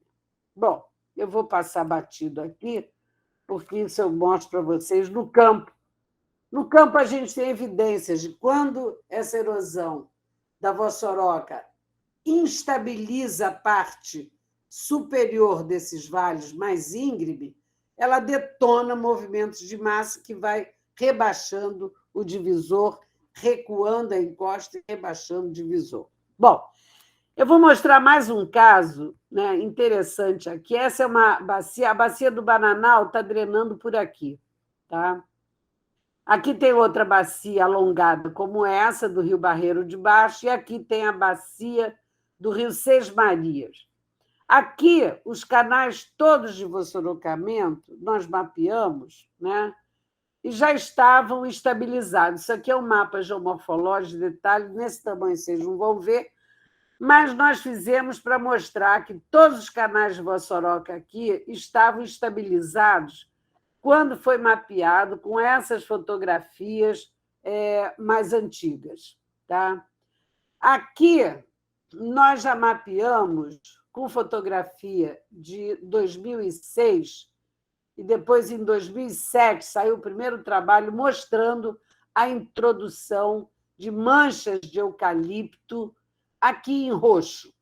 Speaker 1: Bom, eu vou passar batido aqui, porque isso eu mostro para vocês no campo. No campo, a gente tem evidências de quando essa erosão da Vossoroca instabiliza a parte superior desses vales mais íngreme, ela detona movimentos de massa que vai rebaixando o divisor, recuando a encosta e rebaixando o divisor. Bom, eu vou mostrar mais um caso, né, interessante aqui. Essa é uma bacia, a bacia do Bananal está drenando por aqui. Tá? Aqui tem outra bacia alongada, como essa, do Rio Barreiro de Baixo, e aqui tem a bacia do Rio Seis Marias. Aqui, os canais todos de vossorocamento, nós mapeamos, né? E já estavam estabilizados. Isso aqui é um mapa geomorfológico de detalhe, nesse tamanho vocês não vão ver, mas nós fizemos para mostrar que todos os canais de Vossoroca aqui estavam estabilizados quando foi mapeado com essas fotografias mais antigas. Tá? Aqui, nós já mapeamos com fotografia de 2006, e depois, em 2007, saiu o primeiro trabalho mostrando a introdução de manchas de eucalipto aqui em roxo.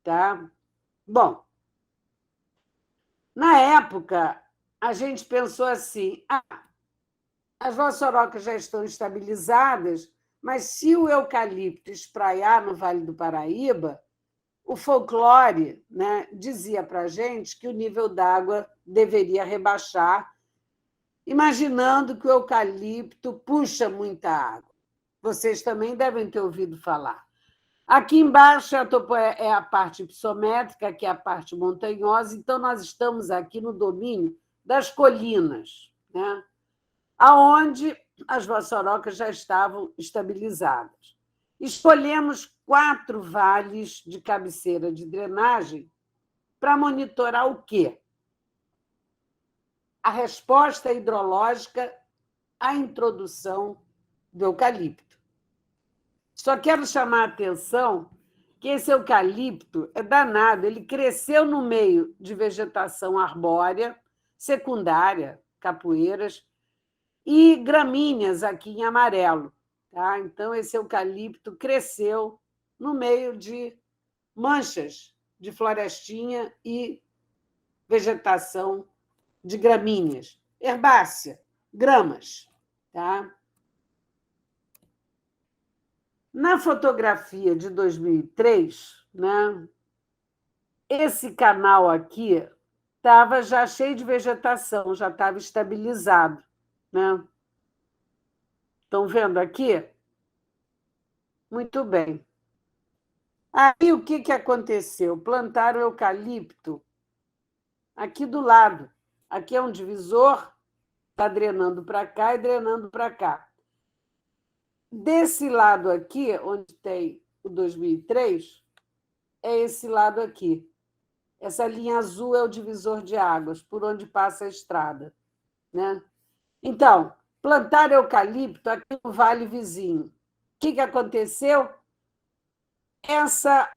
Speaker 1: Tá? Bom, na época, a gente pensou assim, as Vossorocas já estão estabilizadas, Mas se o eucalipto espraiar no Vale do Paraíba, o folclore, né, dizia para a gente que o nível d'água deveria rebaixar, imaginando que o eucalipto puxa muita água. Vocês também devem ter ouvido falar. Aqui embaixo é a parte psométrica, que é a parte montanhosa, então nós estamos aqui no domínio das colinas, né? Aonde as voçorocas já estavam estabilizadas. Escolhemos 4 vales de cabeceira de drenagem para monitorar o quê? A resposta hidrológica à introdução do eucalipto. Só quero chamar a atenção que esse eucalipto é danado, ele cresceu no meio de vegetação arbórea, secundária, capoeiras, e gramíneas aqui em amarelo. Tá? Então, esse eucalipto cresceu no meio de manchas de florestinha e vegetação de gramíneas, herbácea, gramas. Tá? Na fotografia de 2003, né, esse canal aqui estava já cheio de vegetação, já estava estabilizado. Né? Estão vendo aqui? Muito bem. Aí o que aconteceu? Plantaram eucalipto aqui do lado. Aqui é um divisor, está drenando para cá e drenando para cá. Desse lado aqui, onde tem o 2003, é esse lado aqui. Essa linha azul é o divisor de águas, por onde passa a estrada. Né? Então, plantaram eucalipto aqui no vale vizinho. O que aconteceu? Essa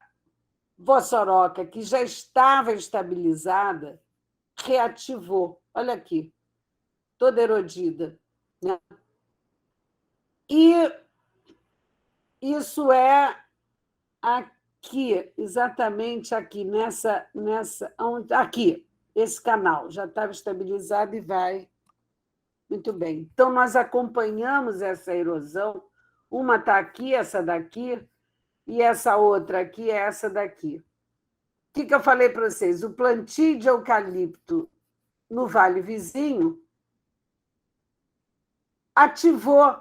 Speaker 1: voçoroca, que já estava estabilizada, reativou. Olha aqui, toda erodida. Né? E isso é aqui, exatamente aqui, aqui, esse canal já estava estabilizado e vai. Muito bem. Então, nós acompanhamos essa erosão. Uma está aqui, essa daqui, e essa outra aqui é essa daqui. O que eu falei para vocês? O plantio de eucalipto no vale vizinho ativou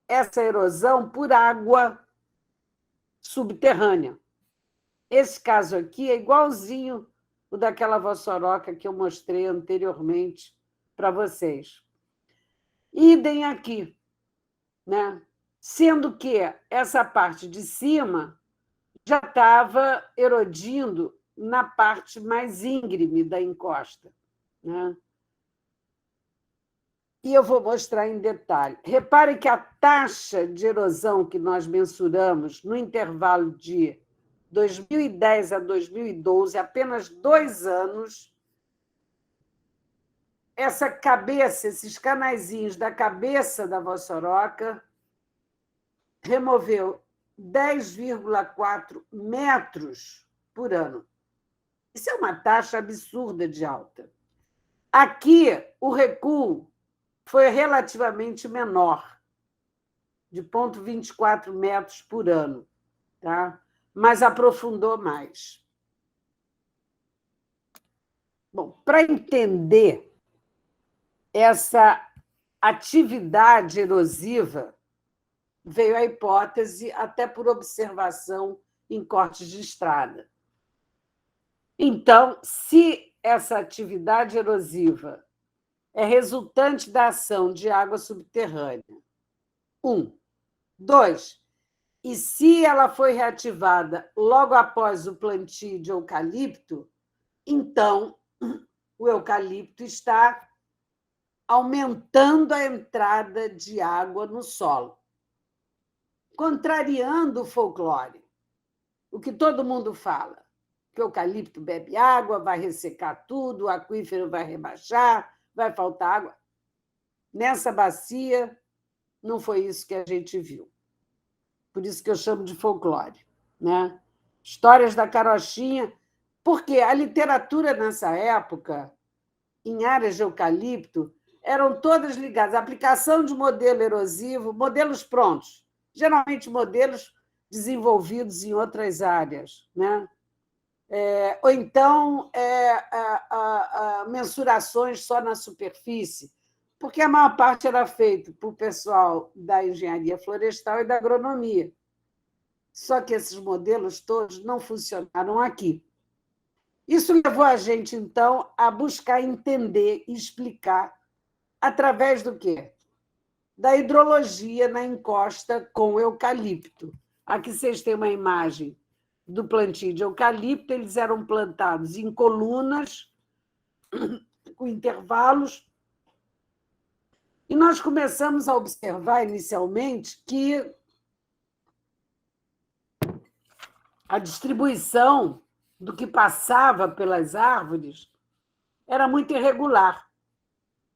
Speaker 1: essa erosão por água subterrânea. Esse caso aqui é igualzinho o daquela voçoroca que eu mostrei anteriormente para vocês. Idem aqui, né? Sendo que essa parte de cima já estava erodindo na parte mais íngreme da encosta. Né? E eu vou mostrar em detalhe. Repare que a taxa de erosão que nós mensuramos no intervalo de 2010 a 2012, apenas 2 anos, essa cabeça, esses canaizinhos da cabeça da voçoroca, removeu 10,4 metros por ano. Isso é uma taxa absurda de alta. Aqui, o recuo foi relativamente menor, de 0,24 metros por ano, tá? Mas aprofundou mais. Bom, para entender essa atividade erosiva, veio a hipótese, até por observação em cortes de estrada. Então, se essa atividade erosiva é resultante da ação de água subterrânea, 1. 2. E se ela foi reativada logo após o plantio de eucalipto, então o eucalipto está aumentando a entrada de água no solo, contrariando o folclore, o que todo mundo fala, que o eucalipto bebe água, vai ressecar tudo, o aquífero vai rebaixar, vai faltar água. Nessa bacia, não foi isso que a gente viu. Por isso que eu chamo de folclore. Né? Histórias da carochinha, porque a literatura nessa época, em áreas de eucalipto, eram todas ligadas à aplicação de modelo erosivo, modelos prontos. geralmente modelos desenvolvidos em outras áreas, né? Ou então mensurações só na superfície, porque a maior parte era feito por pessoal da engenharia florestal e da agronomia. Só que esses modelos todos não funcionaram aqui. Isso levou a gente, então, a buscar entender e explicar através do quê? Da hidrologia na encosta com eucalipto. Aqui vocês têm uma imagem do plantio de eucalipto, eles eram plantados em colunas, com intervalos, e nós começamos a observar inicialmente que a distribuição do que passava pelas árvores era muito irregular.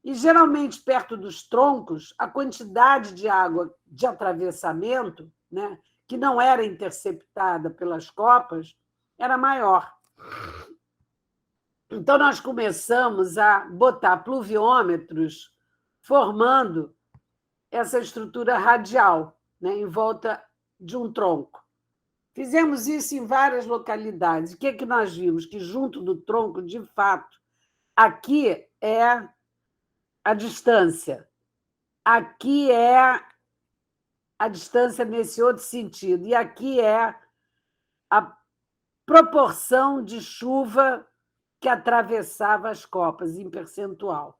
Speaker 1: E, geralmente, perto dos troncos, a quantidade de água de atravessamento, né, que não era interceptada pelas copas, era maior. Então, nós começamos a botar pluviômetros formando essa estrutura radial, né, em volta de um tronco. Fizemos isso em várias localidades. O que é que nós vimos? Que, junto do tronco, de fato, aqui é a distância. Aqui é a distância nesse outro sentido. E aqui é a proporção de chuva que atravessava as copas, em percentual.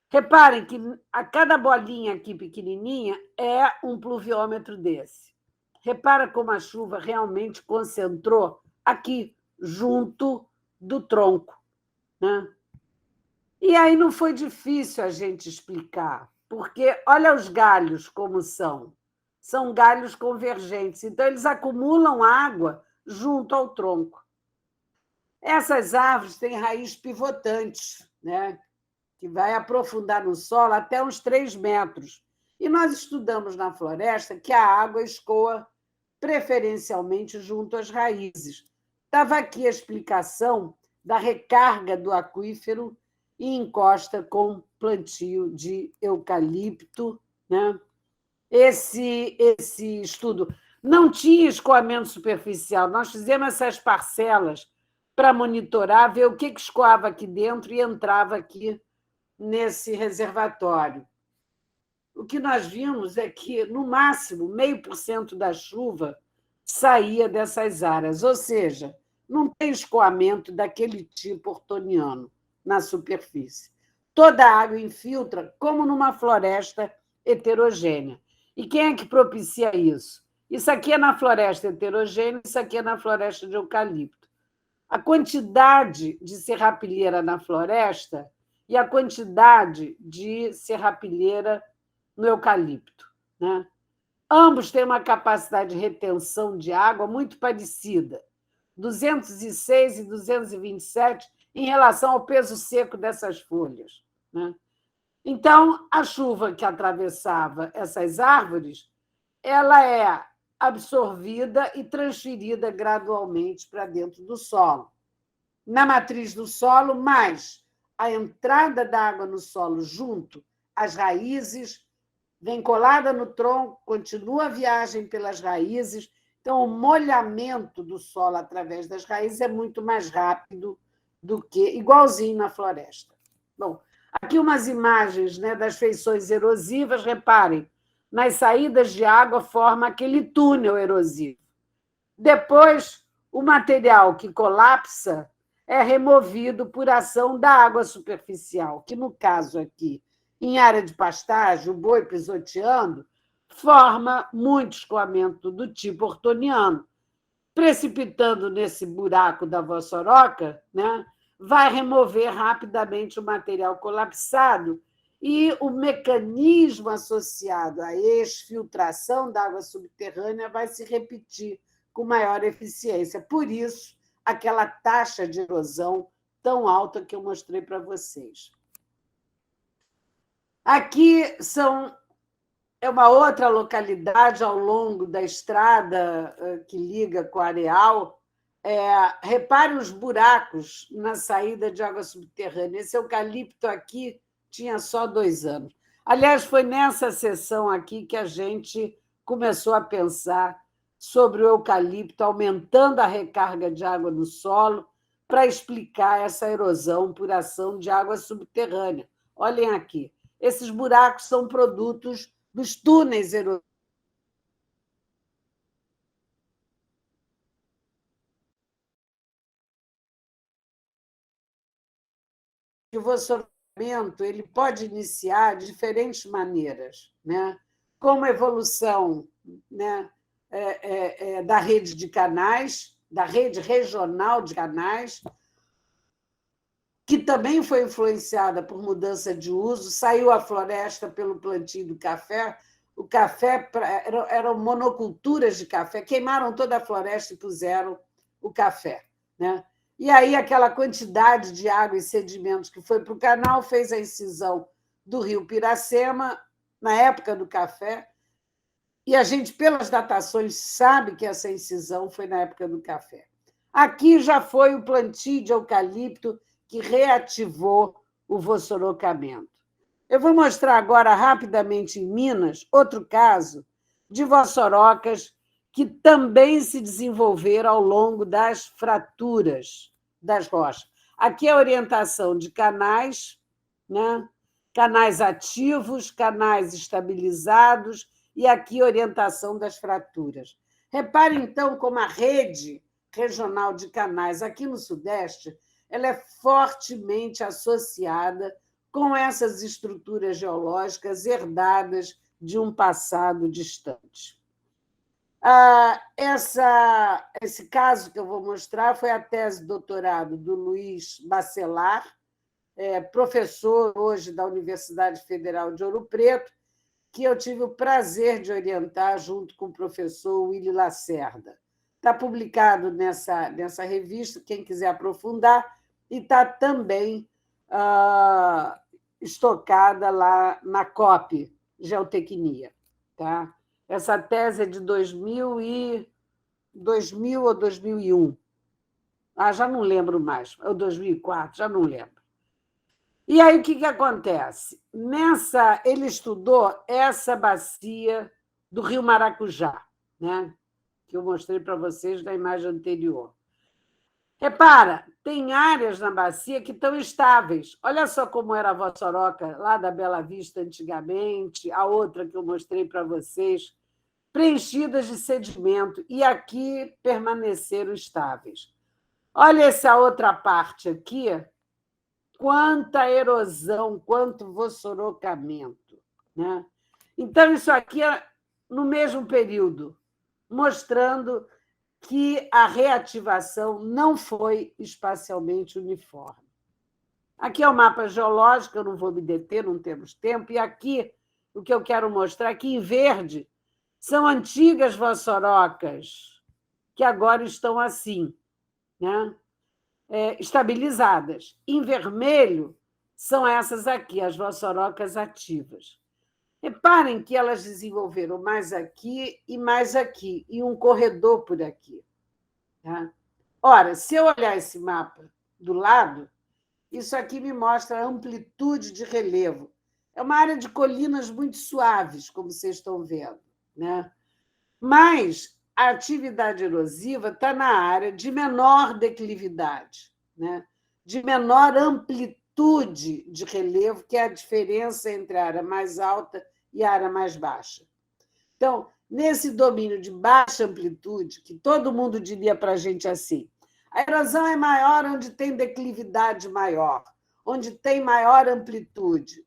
Speaker 1: Reparem que a cada bolinha aqui pequenininha é um pluviômetro desse. Repara como a chuva realmente concentrou aqui, junto do tronco, né? E aí não foi difícil a gente explicar, porque olha os galhos como são. São galhos convergentes, então eles acumulam água junto ao tronco. Essas árvores têm raiz pivotantes, né? Que vai aprofundar no solo até uns 3 metros. E nós estudamos na floresta que a água escoa preferencialmente junto às raízes. Estava aqui a explicação da recarga do aquífero e encosta com plantio de eucalipto, né? Esse estudo não tinha escoamento superficial. Nós fizemos essas parcelas para monitorar, ver o que escoava aqui dentro e entrava aqui nesse reservatório. O que nós vimos é que, no máximo, 0,5% da chuva saía dessas áreas, ou seja, não tem escoamento daquele tipo ortoniano na superfície. Toda a água infiltra, como numa floresta heterogênea. E quem é que propicia isso? Isso aqui é na floresta heterogênea, isso aqui é na floresta de eucalipto. A quantidade de serrapilheira na floresta e a quantidade de serrapilheira no eucalipto, né? Ambos têm uma capacidade de retenção de água muito parecida, 206 e 227, em relação ao peso seco dessas folhas, né? Então, a chuva que atravessava essas árvores, ela é absorvida e transferida gradualmente para dentro do solo. Na matriz do solo, mais a entrada da água no solo junto às raízes, vem colada no tronco, continua a viagem pelas raízes. Então, o molhamento do solo através das raízes é muito mais rápido do que igualzinho na floresta. Bom, aqui umas imagens, né, das feições erosivas. Reparem, nas saídas de água forma aquele túnel erosivo. Depois, o material que colapsa é removido por ação da água superficial, que, no caso aqui, em área de pastagem, o boi pisoteando, forma muito escoamento do tipo ortoniano. Precipitando nesse buraco da vossoroca, né, vai remover rapidamente o material colapsado e o mecanismo associado à exfiltração da água subterrânea vai se repetir com maior eficiência. Por isso, aquela taxa de erosão tão alta que eu mostrei para vocês. Aqui é uma outra localidade ao longo da estrada que liga com o areal. Repare os buracos na saída de água subterrânea. Esse eucalipto aqui tinha só 2 anos. Aliás, foi nessa sessão aqui que a gente começou a pensar sobre o eucalipto aumentando a recarga de água no solo para explicar essa erosão por ação de água subterrânea. Olhem aqui, esses buracos são produtos dos túneis erosivos. O vassoramento ele pode iniciar de diferentes maneiras, né? Como a evolução, né, da rede de canais, da rede regional de canais, que também foi influenciada por mudança de uso, saiu a floresta pelo plantio do café. O café eram monoculturas de café, queimaram toda a floresta e puseram o café, né? E aí aquela quantidade de água e sedimentos que foi para o canal fez a incisão do rio Piracema, na época do café, e a gente, pelas datações, sabe que essa incisão foi na época do café. Aqui já foi o plantio de eucalipto que reativou o vassourocamento. Eu vou mostrar agora, rapidamente, em Minas, outro caso de vassourocas que também se desenvolveram ao longo das fraturas das rochas. Aqui é a orientação de canais, né? Canais ativos, canais estabilizados, e aqui a orientação das fraturas. Reparem, então, como a rede regional de canais aqui no Sudeste ela é fortemente associada com essas estruturas geológicas herdadas de um passado distante. Esse caso que eu vou mostrar foi a tese de doutorado do Luiz Bacelar, professor hoje da Universidade Federal de Ouro Preto, que eu tive o prazer de orientar junto com o professor Willy Lacerda. Está publicado nessa revista, quem quiser aprofundar, e está também estocada lá na COP Geotecnia. Tá? Essa tese é de 2000 ou 2001. Já não lembro mais, ou 2004, já não lembro. E aí, o que acontece? Ele estudou essa bacia do Rio Maracujá, né? Que eu mostrei para vocês na imagem anterior. Repara, tem áreas na bacia que estão estáveis. Olha só como era a Vossoroca lá da Bela Vista antigamente, a outra que eu mostrei para vocês, preenchidas de sedimento, e aqui permaneceram estáveis. Olha essa outra parte aqui, quanta erosão, quanto vassourocamento, né? Então, isso aqui é no mesmo período, mostrando que a reativação não foi espacialmente uniforme. Aqui é o mapa geológico, eu não vou me deter, não temos tempo, e aqui o que eu quero mostrar aqui em verde são antigas vassourocas que agora estão assim, né? Estabilizadas. Em vermelho são essas aqui, as vassourocas ativas. Reparem que elas desenvolveram mais aqui, e um corredor por aqui. Tá? Ora, se eu olhar esse mapa do lado, isso aqui me mostra a amplitude de relevo. É uma área de colinas muito suaves, como vocês estão vendo, né? Mas a atividade erosiva está na área de menor declividade, né? De menor amplitude de relevo, que é a diferença entre a área mais alta e a área mais baixa. Então, nesse domínio de baixa amplitude, que todo mundo diria para a gente assim, a erosão é maior onde tem declividade maior, onde tem maior amplitude.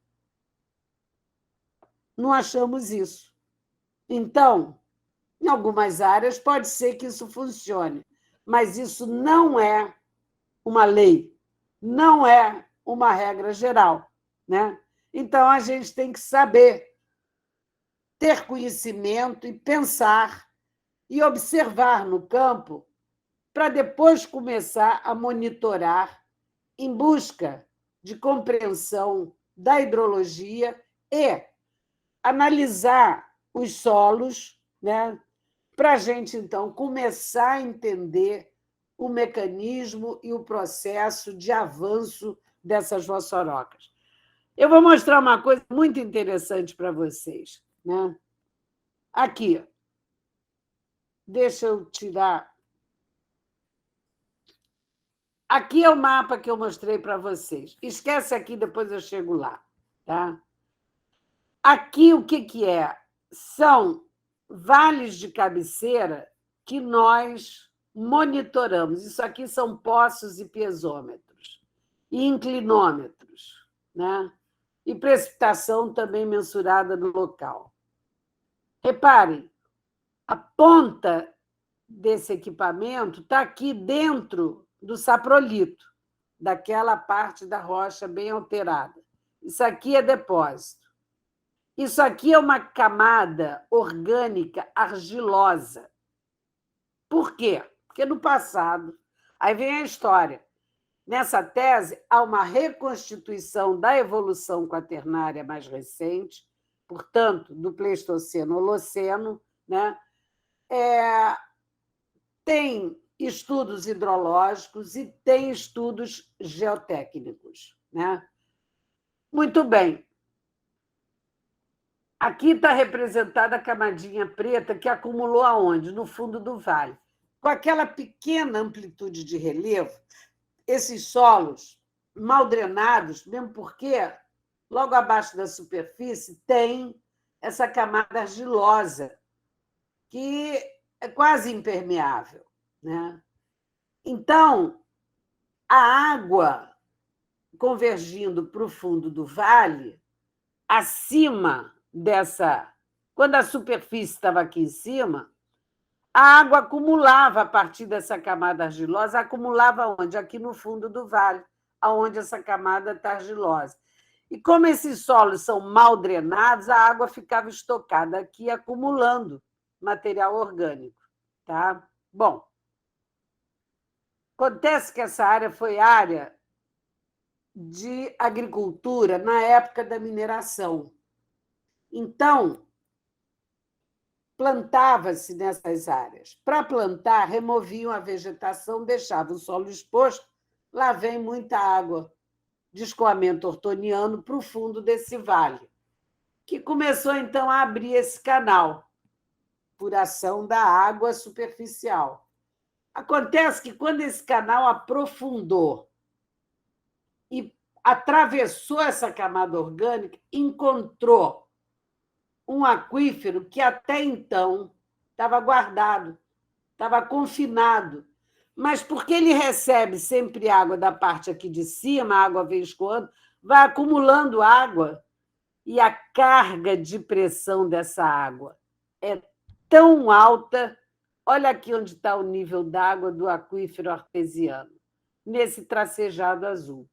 Speaker 1: Não achamos isso. Então, em algumas áreas, pode ser que isso funcione, mas isso não é uma lei, não é uma regra geral, né? Então, a gente tem que saber ter conhecimento e pensar e observar no campo para depois começar a monitorar em busca de compreensão da hidrologia e analisar os solos, né? Para a gente, então, começar a entender o mecanismo e o processo de avanço dessas vassourocas. Eu vou mostrar uma coisa muito interessante para vocês, né? Aqui. Deixa eu tirar. Aqui é o mapa que eu mostrei para vocês. Esquece aqui, depois eu chego lá. Tá? Aqui, o que é? São vales de cabeceira que nós monitoramos. Isso aqui são poços e piezômetros, e inclinômetros, né? E precipitação também mensurada no local. Reparem, a ponta desse equipamento está aqui dentro do saprolito, daquela parte da rocha bem alterada. Isso aqui é depósito. Isso aqui é uma camada orgânica argilosa. Por quê? Porque no passado, aí vem a história. Nessa tese, há uma reconstituição da evolução quaternária mais recente, portanto, do Pleistoceno ao Holoceno, né? Tem estudos hidrológicos e tem estudos geotécnicos, né? Muito bem. Aqui está representada a camadinha preta que acumulou aonde? No fundo do vale. Com aquela pequena amplitude de relevo, esses solos mal drenados, mesmo porque logo abaixo da superfície tem essa camada argilosa, que é quase impermeável, né? Então, a água convergindo para o fundo do vale, acima dessa. Quando a superfície estava aqui em cima, a água acumulava a partir dessa camada argilosa, acumulava onde? Aqui no fundo do vale, aonde essa camada está argilosa. E como esses solos são mal drenados, a água ficava estocada aqui, acumulando material orgânico. Tá? Bom, acontece que essa área foi área de agricultura na época da mineração. Então, plantava-se nessas áreas. Para plantar, removiam a vegetação, deixavam o solo exposto. Lá vem muita água de escoamento ortoniano para o fundo desse vale, que começou, então, a abrir esse canal por ação da água superficial. Acontece que, quando esse canal aprofundou e atravessou essa camada orgânica, encontrou um aquífero que até então estava guardado, estava confinado. Mas porque ele recebe sempre água da parte aqui de cima, a água vem escoando, vai acumulando água, e a carga de pressão dessa água é tão alta. Olha aqui onde está o nível d'água do aquífero artesiano, nesse tracejado azul.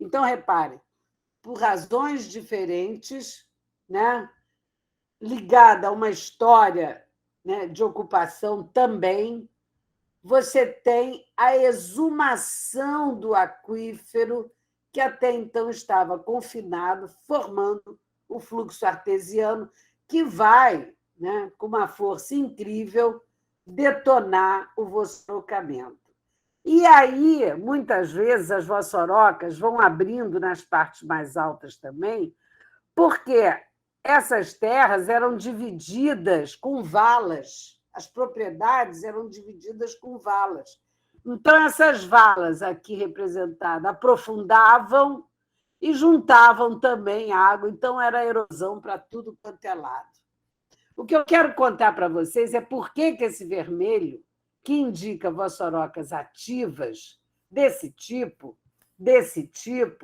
Speaker 1: Então, reparem, por razões diferentes, né, ligada a uma história, né, de ocupação também, você tem a exumação do aquífero, que até então estava confinado, formando o fluxo artesiano, que vai, né, com uma força incrível, detonar o vossarocamento. E aí, muitas vezes, as vossorocas vão abrindo nas partes mais altas também, porque essas terras eram divididas com valas, as propriedades eram divididas com valas. Então, essas valas aqui representadas aprofundavam e juntavam também água, então era erosão para tudo quanto é lado. O que eu quero contar para vocês é por que esse vermelho, que indica vossorocas ativas desse tipo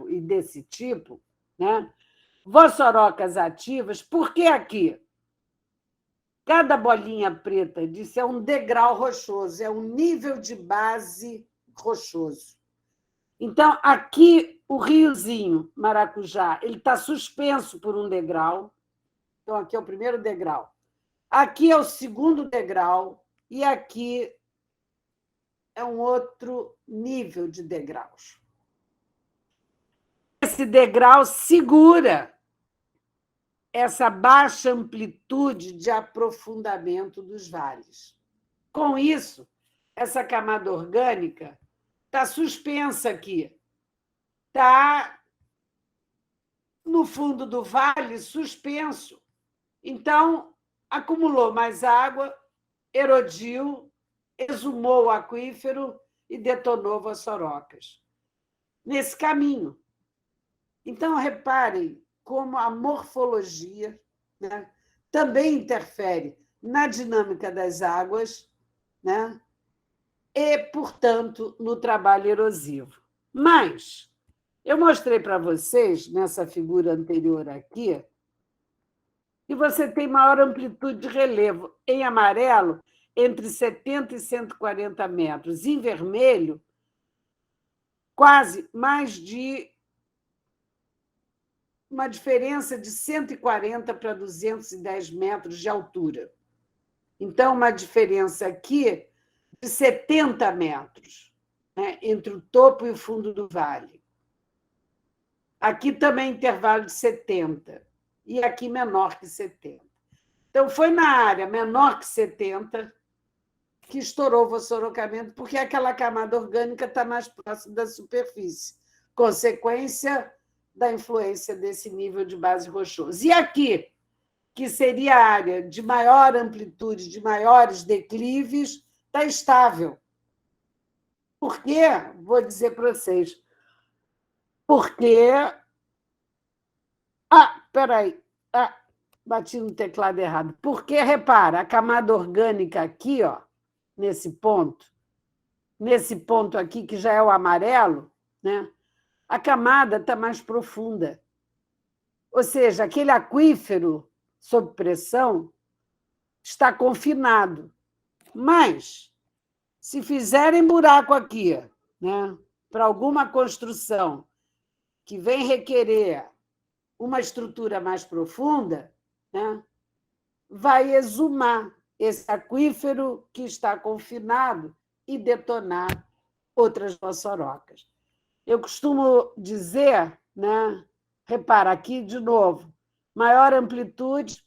Speaker 1: e desse tipo, né? Vossorocas ativas, porque aqui cada bolinha preta disso é um degrau rochoso, é um nível de base rochoso. Então, aqui o riozinho Maracujá, ele está suspenso por um degrau. Então, aqui é o primeiro degrau. Aqui é o segundo degrau e aqui é um outro nível de degraus. Esse degrau segura essa baixa amplitude de aprofundamento dos vales. Com isso, essa camada orgânica está suspensa aqui, está no fundo do vale suspenso. Então, acumulou mais água, erodiu, exumou o aquífero e detonou Vossorocas. Nesse caminho. Então, reparem como a morfologia, né, também interfere na dinâmica das águas, né, e, portanto, no trabalho erosivo. Mas eu mostrei para vocês, nessa figura anterior aqui, que você tem maior amplitude de relevo. Em amarelo, entre 70 e 140 metros. Em vermelho, quase mais de uma diferença de 140 para 210 metros de altura. Então, uma diferença aqui de 70 metros, né, entre o topo e o fundo do vale. Aqui também intervalo de 70, e aqui menor que 70. Então, foi na área menor que 70 que estourou o vassourocamento, porque aquela camada orgânica está mais próxima da superfície, consequência da influência desse nível de base rochoso. E aqui, que seria a área de maior amplitude, de maiores declives, está estável. Por quê? Vou dizer para vocês. Porque... espera aí. Bati no teclado errado. Porque, repara, a camada orgânica aqui, ó, nesse ponto aqui, que já é o amarelo, né? A camada está mais profunda. Ou seja, aquele aquífero sob pressão está confinado. Mas, se fizerem buraco aqui, né, para alguma construção que vem requerer uma estrutura mais profunda, né, vai exumar esse aquífero que está confinado e detonar outras Vossorocas. Eu costumo dizer, né, repara, aqui de novo, maior amplitude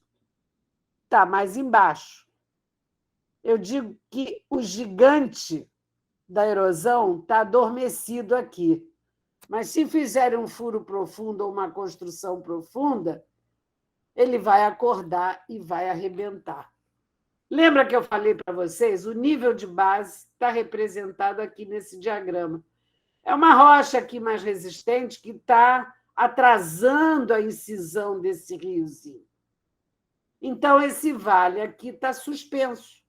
Speaker 1: está mais embaixo. Eu digo que o gigante da erosão está adormecido aqui. Mas, se fizerem um furo profundo ou uma construção profunda, ele vai acordar e vai arrebentar. Lembra que eu falei para vocês? O nível de base está representado aqui nesse diagrama. É uma rocha aqui mais resistente que está atrasando a incisão desse riozinho. Então, esse vale aqui está suspenso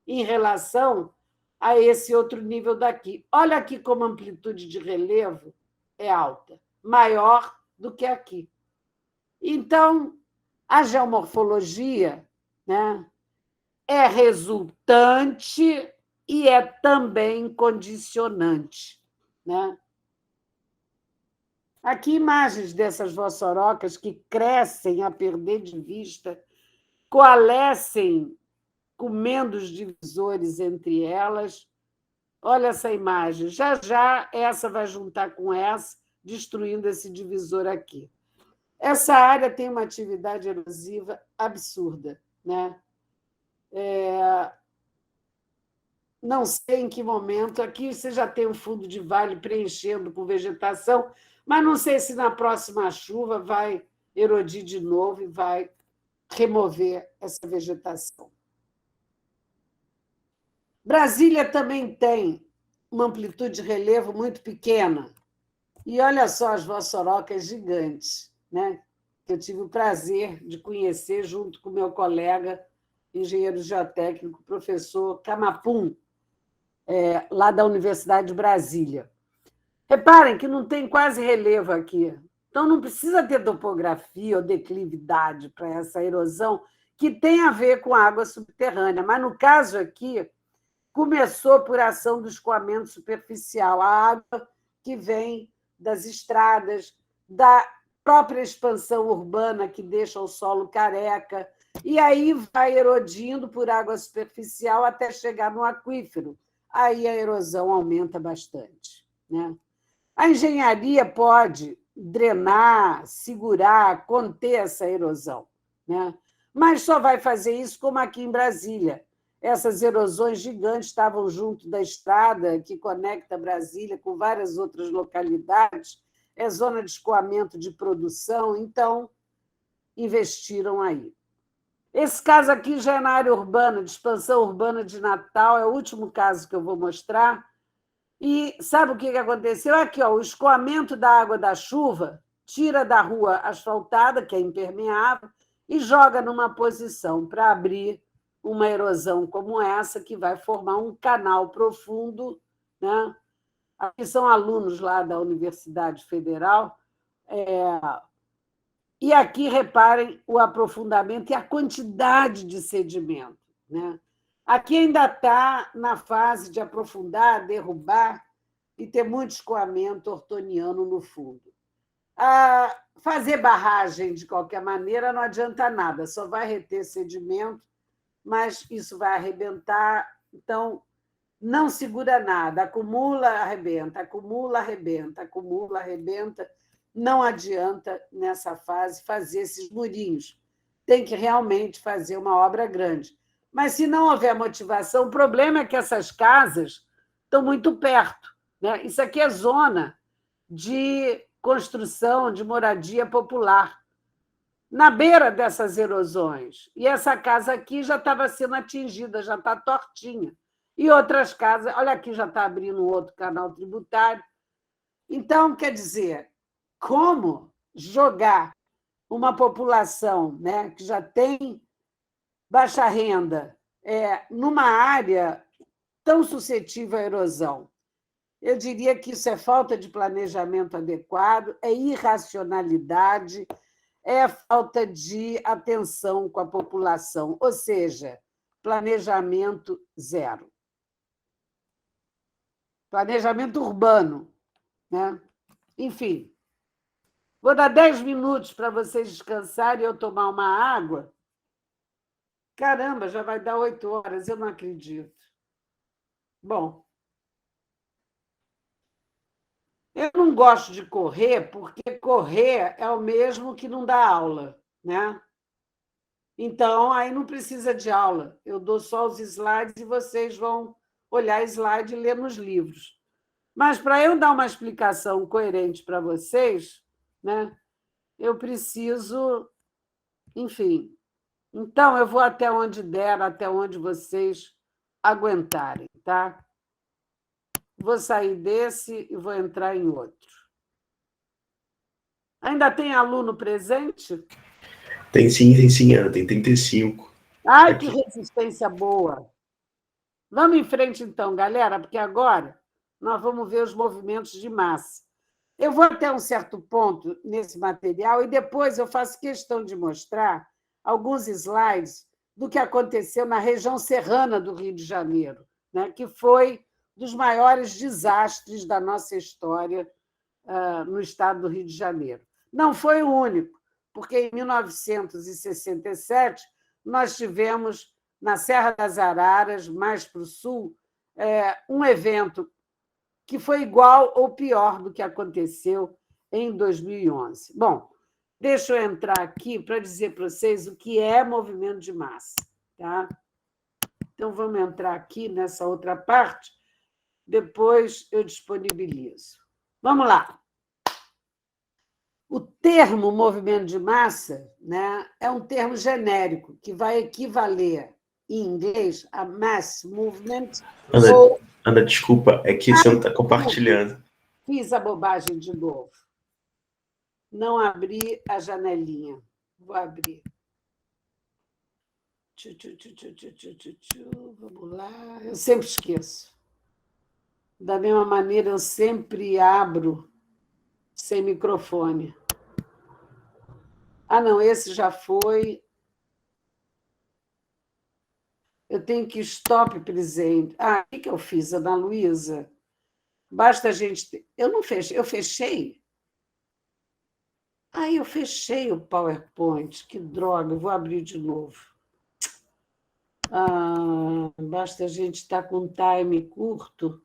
Speaker 1: em relação a esse outro nível daqui. Olha aqui como a amplitude de relevo é alta, maior do que aqui. Então, a geomorfologia, né, é resultante e é também condicionante, né? Aqui imagens dessas Vossorocas que crescem a perder de vista, coalescem comendo os divisores entre elas. Olha essa imagem. Já, já, essa vai juntar com essa, destruindo esse divisor aqui. Essa área tem uma atividade erosiva absurda, né? Não sei em que momento. Aqui você já tem um fundo de vale preenchendo com vegetação, mas não sei se na próxima chuva vai erodir de novo e vai remover essa vegetação. Brasília também tem uma amplitude de relevo muito pequena. E olha só as Vossorocas gigantes, né? Que eu tive o prazer de conhecer junto com meu colega, engenheiro geotécnico, professor Camapum, lá da Universidade de Brasília. Reparem que não tem quase relevo aqui. Então, não precisa ter topografia ou declividade para essa erosão, que tem a ver com a água subterrânea. Mas, no caso aqui, começou por ação do escoamento superficial, a água que vem das estradas, da própria expansão urbana que deixa o solo careca, e aí vai erodindo por água superficial até chegar no aquífero. Aí a erosão aumenta bastante, né? A engenharia pode drenar, segurar, conter essa erosão, né? Mas só vai fazer isso como aqui em Brasília. Essas erosões gigantes estavam junto da estrada que conecta Brasília com várias outras localidades, é zona de escoamento de produção, então investiram aí. Esse caso aqui já é na área urbana, de expansão urbana de Natal, é o último caso que eu vou mostrar. E sabe o que aconteceu? Aqui, ó, o escoamento da água da chuva tira da rua asfaltada, que é impermeável, e joga numa posição para abrir uma erosão como essa, que vai formar um canal profundo, né? Aqui são alunos lá da Universidade Federal. E aqui, reparem o aprofundamento e a quantidade de sedimento, né? Aqui ainda está na fase de aprofundar, derrubar e ter muito escoamento ortoniano no fundo. Fazer barragem, de qualquer maneira, não adianta nada, só vai reter sedimento, mas isso vai arrebentar, então não segura nada, acumula, arrebenta, acumula, arrebenta, acumula, arrebenta. Não adianta, nessa fase, fazer esses murinhos. Tem que realmente fazer uma obra grande. Mas, se não houver motivação, o problema é que essas casas estão muito perto, né? Isso aqui é zona de construção, de moradia popular, na beira dessas erosões. E essa casa aqui já estava sendo atingida, já está tortinha. E outras casas, olha aqui, já está abrindo outro canal tributário. Então, quer dizer, como jogar uma população, né, que já tem baixa renda numa área tão suscetível à erosão? Eu diria que isso é falta de planejamento adequado, é irracionalidade, é falta de atenção com a população, ou seja, planejamento zero. Planejamento urbano, né? Enfim, vou dar 10 minutos para vocês descansarem e eu tomar uma água. Caramba, já vai dar 8 horas, eu não acredito. Bom, eu não gosto de correr, porque correr é o mesmo que não dar aula, né? Então, aí não precisa de aula. Eu dou só os slides e vocês vão olhar slide e ler nos livros. Mas, para eu dar uma explicação coerente para vocês, né, eu preciso, enfim. Então, eu vou até onde der, até onde vocês aguentarem, tá? Vou sair desse e vou entrar em outro. Ainda tem aluno presente?
Speaker 2: Tem sim, Ana, tem 35.
Speaker 1: Ai, que
Speaker 2: Aqui.
Speaker 1: resistência boa! Vamos em frente, então, galera, porque agora nós vamos ver os movimentos de massa. Eu vou até um certo ponto nesse material e depois eu faço questão de mostrar alguns slides do que aconteceu na região serrana do Rio de Janeiro, né, que foi dos maiores desastres da nossa história no estado do Rio de Janeiro. Não foi o único, porque em 1967 nós tivemos, na Serra das Araras, mais para o sul, um evento que foi igual ou pior do que aconteceu em 2011. Bom, deixa eu entrar aqui para dizer para vocês o que é movimento de massa. Tá? Então, vamos entrar aqui nessa outra parte, depois eu disponibilizo. Vamos lá. O termo movimento de massa, né, é um termo genérico que vai equivaler, em inglês, a mass movement.
Speaker 2: Ana,
Speaker 1: Ou...
Speaker 2: Ana, desculpa, é que você não está compartilhando.
Speaker 1: Fiz a bobagem de novo. Não abri a janelinha. Vou abrir. Vamos lá. Eu sempre esqueço. Da mesma maneira, eu sempre abro sem microfone. Ah, não, esse já foi. Eu tenho que stop presente. Ah, o que eu fiz, Ana Luísa? Basta a gente. Eu não fechei. Eu fechei? Ah, eu fechei o PowerPoint. Que droga, eu vou abrir de novo. Basta a gente estar com um time curto.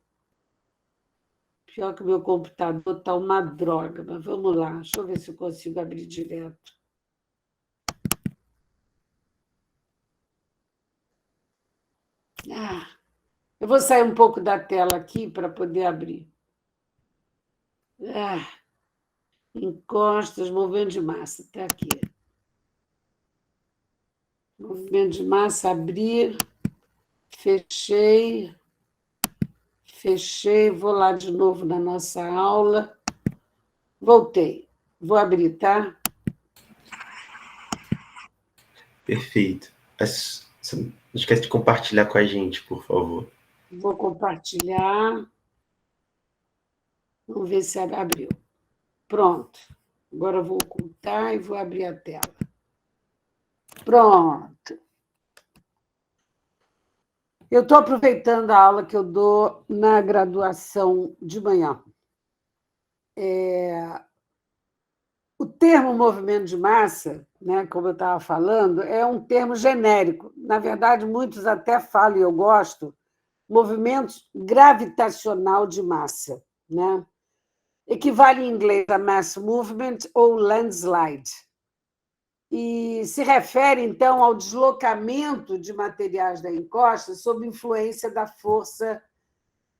Speaker 1: Pior que o meu computador está uma droga, mas vamos lá. Deixa eu ver se eu consigo abrir direto. Eu vou sair um pouco da tela aqui para poder abrir. Encostas, movimento de massa. Está aqui. Movimento de massa, abrir, fechei, vou lá de novo na nossa aula. Voltei. Vou abrir, tá?
Speaker 2: Perfeito. Você não esquece de compartilhar com a gente, por favor.
Speaker 1: Vou compartilhar. Vamos ver se abriu. Pronto. Agora eu vou ocultar e vou abrir a tela. Pronto. Eu estou aproveitando a aula que eu dou na graduação de manhã. O termo movimento de massa, né, como eu estava falando, é um termo genérico. Na verdade, muitos até falam, e eu gosto, movimento gravitacional de massa, né? Equivale em inglês a mass movement ou landslide. E se refere, então, ao deslocamento de materiais da encosta sob influência da força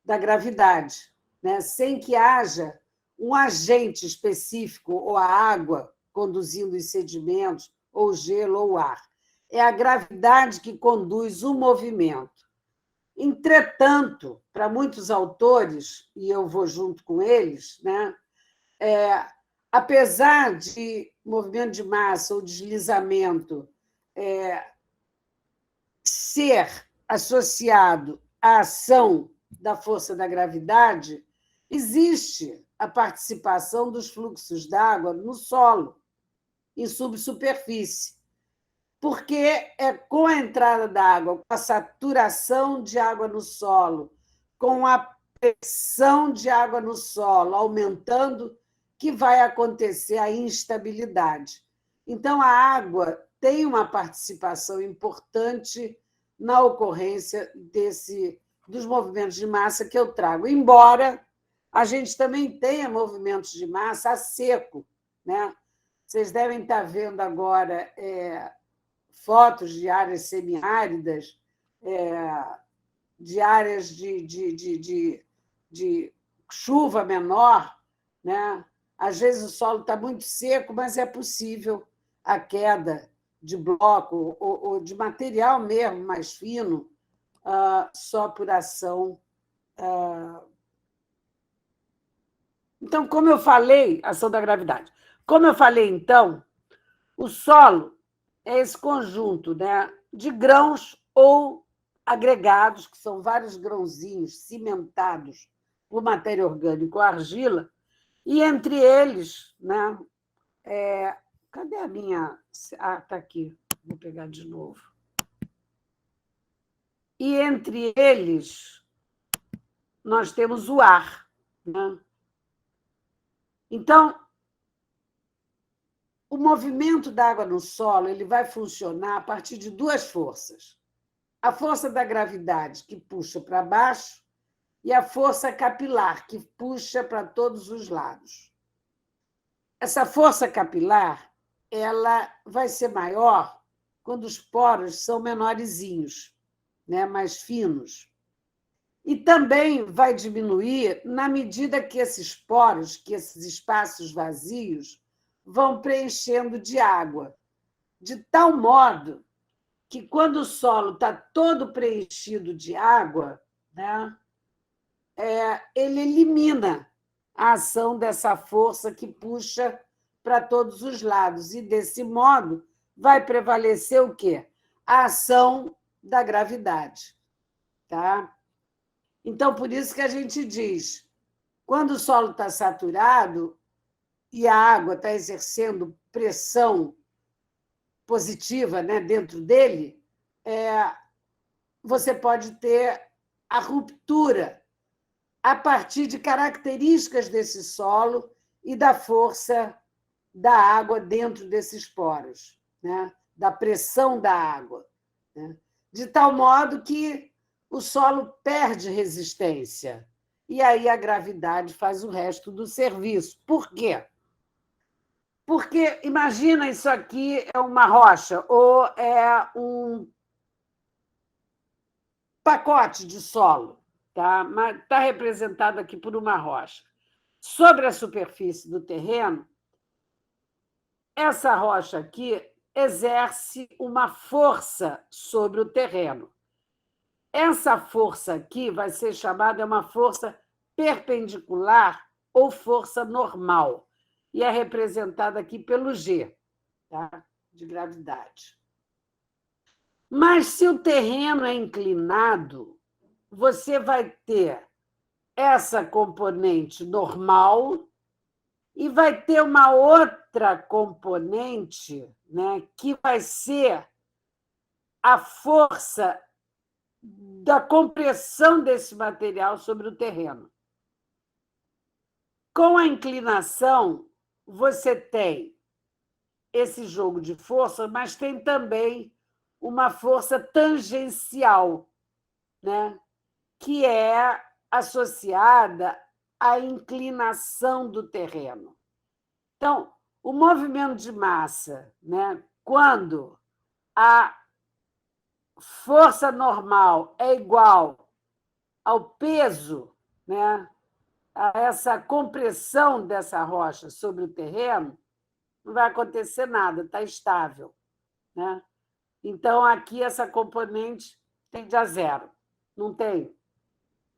Speaker 1: da gravidade, né? Sem que haja um agente específico, ou a água conduzindo os sedimentos, ou gelo, ou ar. É a gravidade que conduz o movimento. Entretanto, para muitos autores, e eu vou junto com eles, né, apesar de movimento de massa ou deslizamento ser associado à ação da força da gravidade, existe a participação dos fluxos d'água no solo, em subsuperfície, porque é com a entrada da água, com a saturação de água no solo, com a pressão de água no solo aumentando, que vai acontecer a instabilidade. Então, a água tem uma participação importante na ocorrência dos movimentos de massa que eu trago, embora a gente também tenha movimentos de massa a seco, né? Vocês devem estar vendo agora fotos de áreas semiáridas, de áreas de chuva menor, né? Às vezes o solo está muito seco, mas é possível a queda de bloco ou de material mesmo mais fino, só por ação. Então, como eu falei, ação da gravidade. Como eu falei, então, o solo é esse conjunto, né, de grãos ou agregados, que são vários grãozinhos cimentados por matéria orgânica ou argila, e entre eles, né, cadê a minha? Ah, está aqui, vou pegar de novo. E entre eles, nós temos o ar, né? Então, o movimento da água no solo ele vai funcionar a partir de duas forças. A força da gravidade, que puxa para baixo, e a força capilar, que puxa para todos os lados. Essa força capilar ela vai ser maior quando os poros são menorzinhos, né, mais finos. E também vai diminuir na medida que esses poros, que esses espaços vazios, vão preenchendo de água, de tal modo que, quando o solo está todo preenchido de água, né, ele elimina a ação dessa força que puxa para todos os lados. E, desse modo, vai prevalecer o quê? A ação da gravidade. Tá? Então, por isso que a gente diz, quando o solo está saturado e a água está exercendo pressão positiva, né, dentro dele, você pode ter a ruptura a partir de características desse solo e da força da água dentro desses poros, né, da pressão da água, né, de tal modo que o solo perde resistência. E aí a gravidade faz o resto do serviço. Por quê? Porque, imagina, isso aqui é uma rocha ou é um pacote de solo, tá? Mas está representado aqui por uma rocha. Sobre a superfície do terreno, essa rocha aqui exerce uma força sobre o terreno. Essa força aqui vai ser chamada uma força perpendicular ou força normal, e é representada aqui pelo G, tá? De gravidade. Mas, se o terreno é inclinado, você vai ter essa componente normal e vai ter uma outra componente, né, que vai ser a força da compressão desse material sobre o terreno. Com a inclinação, você tem esse jogo de força, mas tem também uma força tangencial, né, que é associada à inclinação do terreno. Então, o movimento de massa, né, quando a força normal é igual ao peso, né, a essa compressão dessa rocha sobre o terreno, não vai acontecer nada, está estável, né? Então, aqui, essa componente tende a zero. Não tem.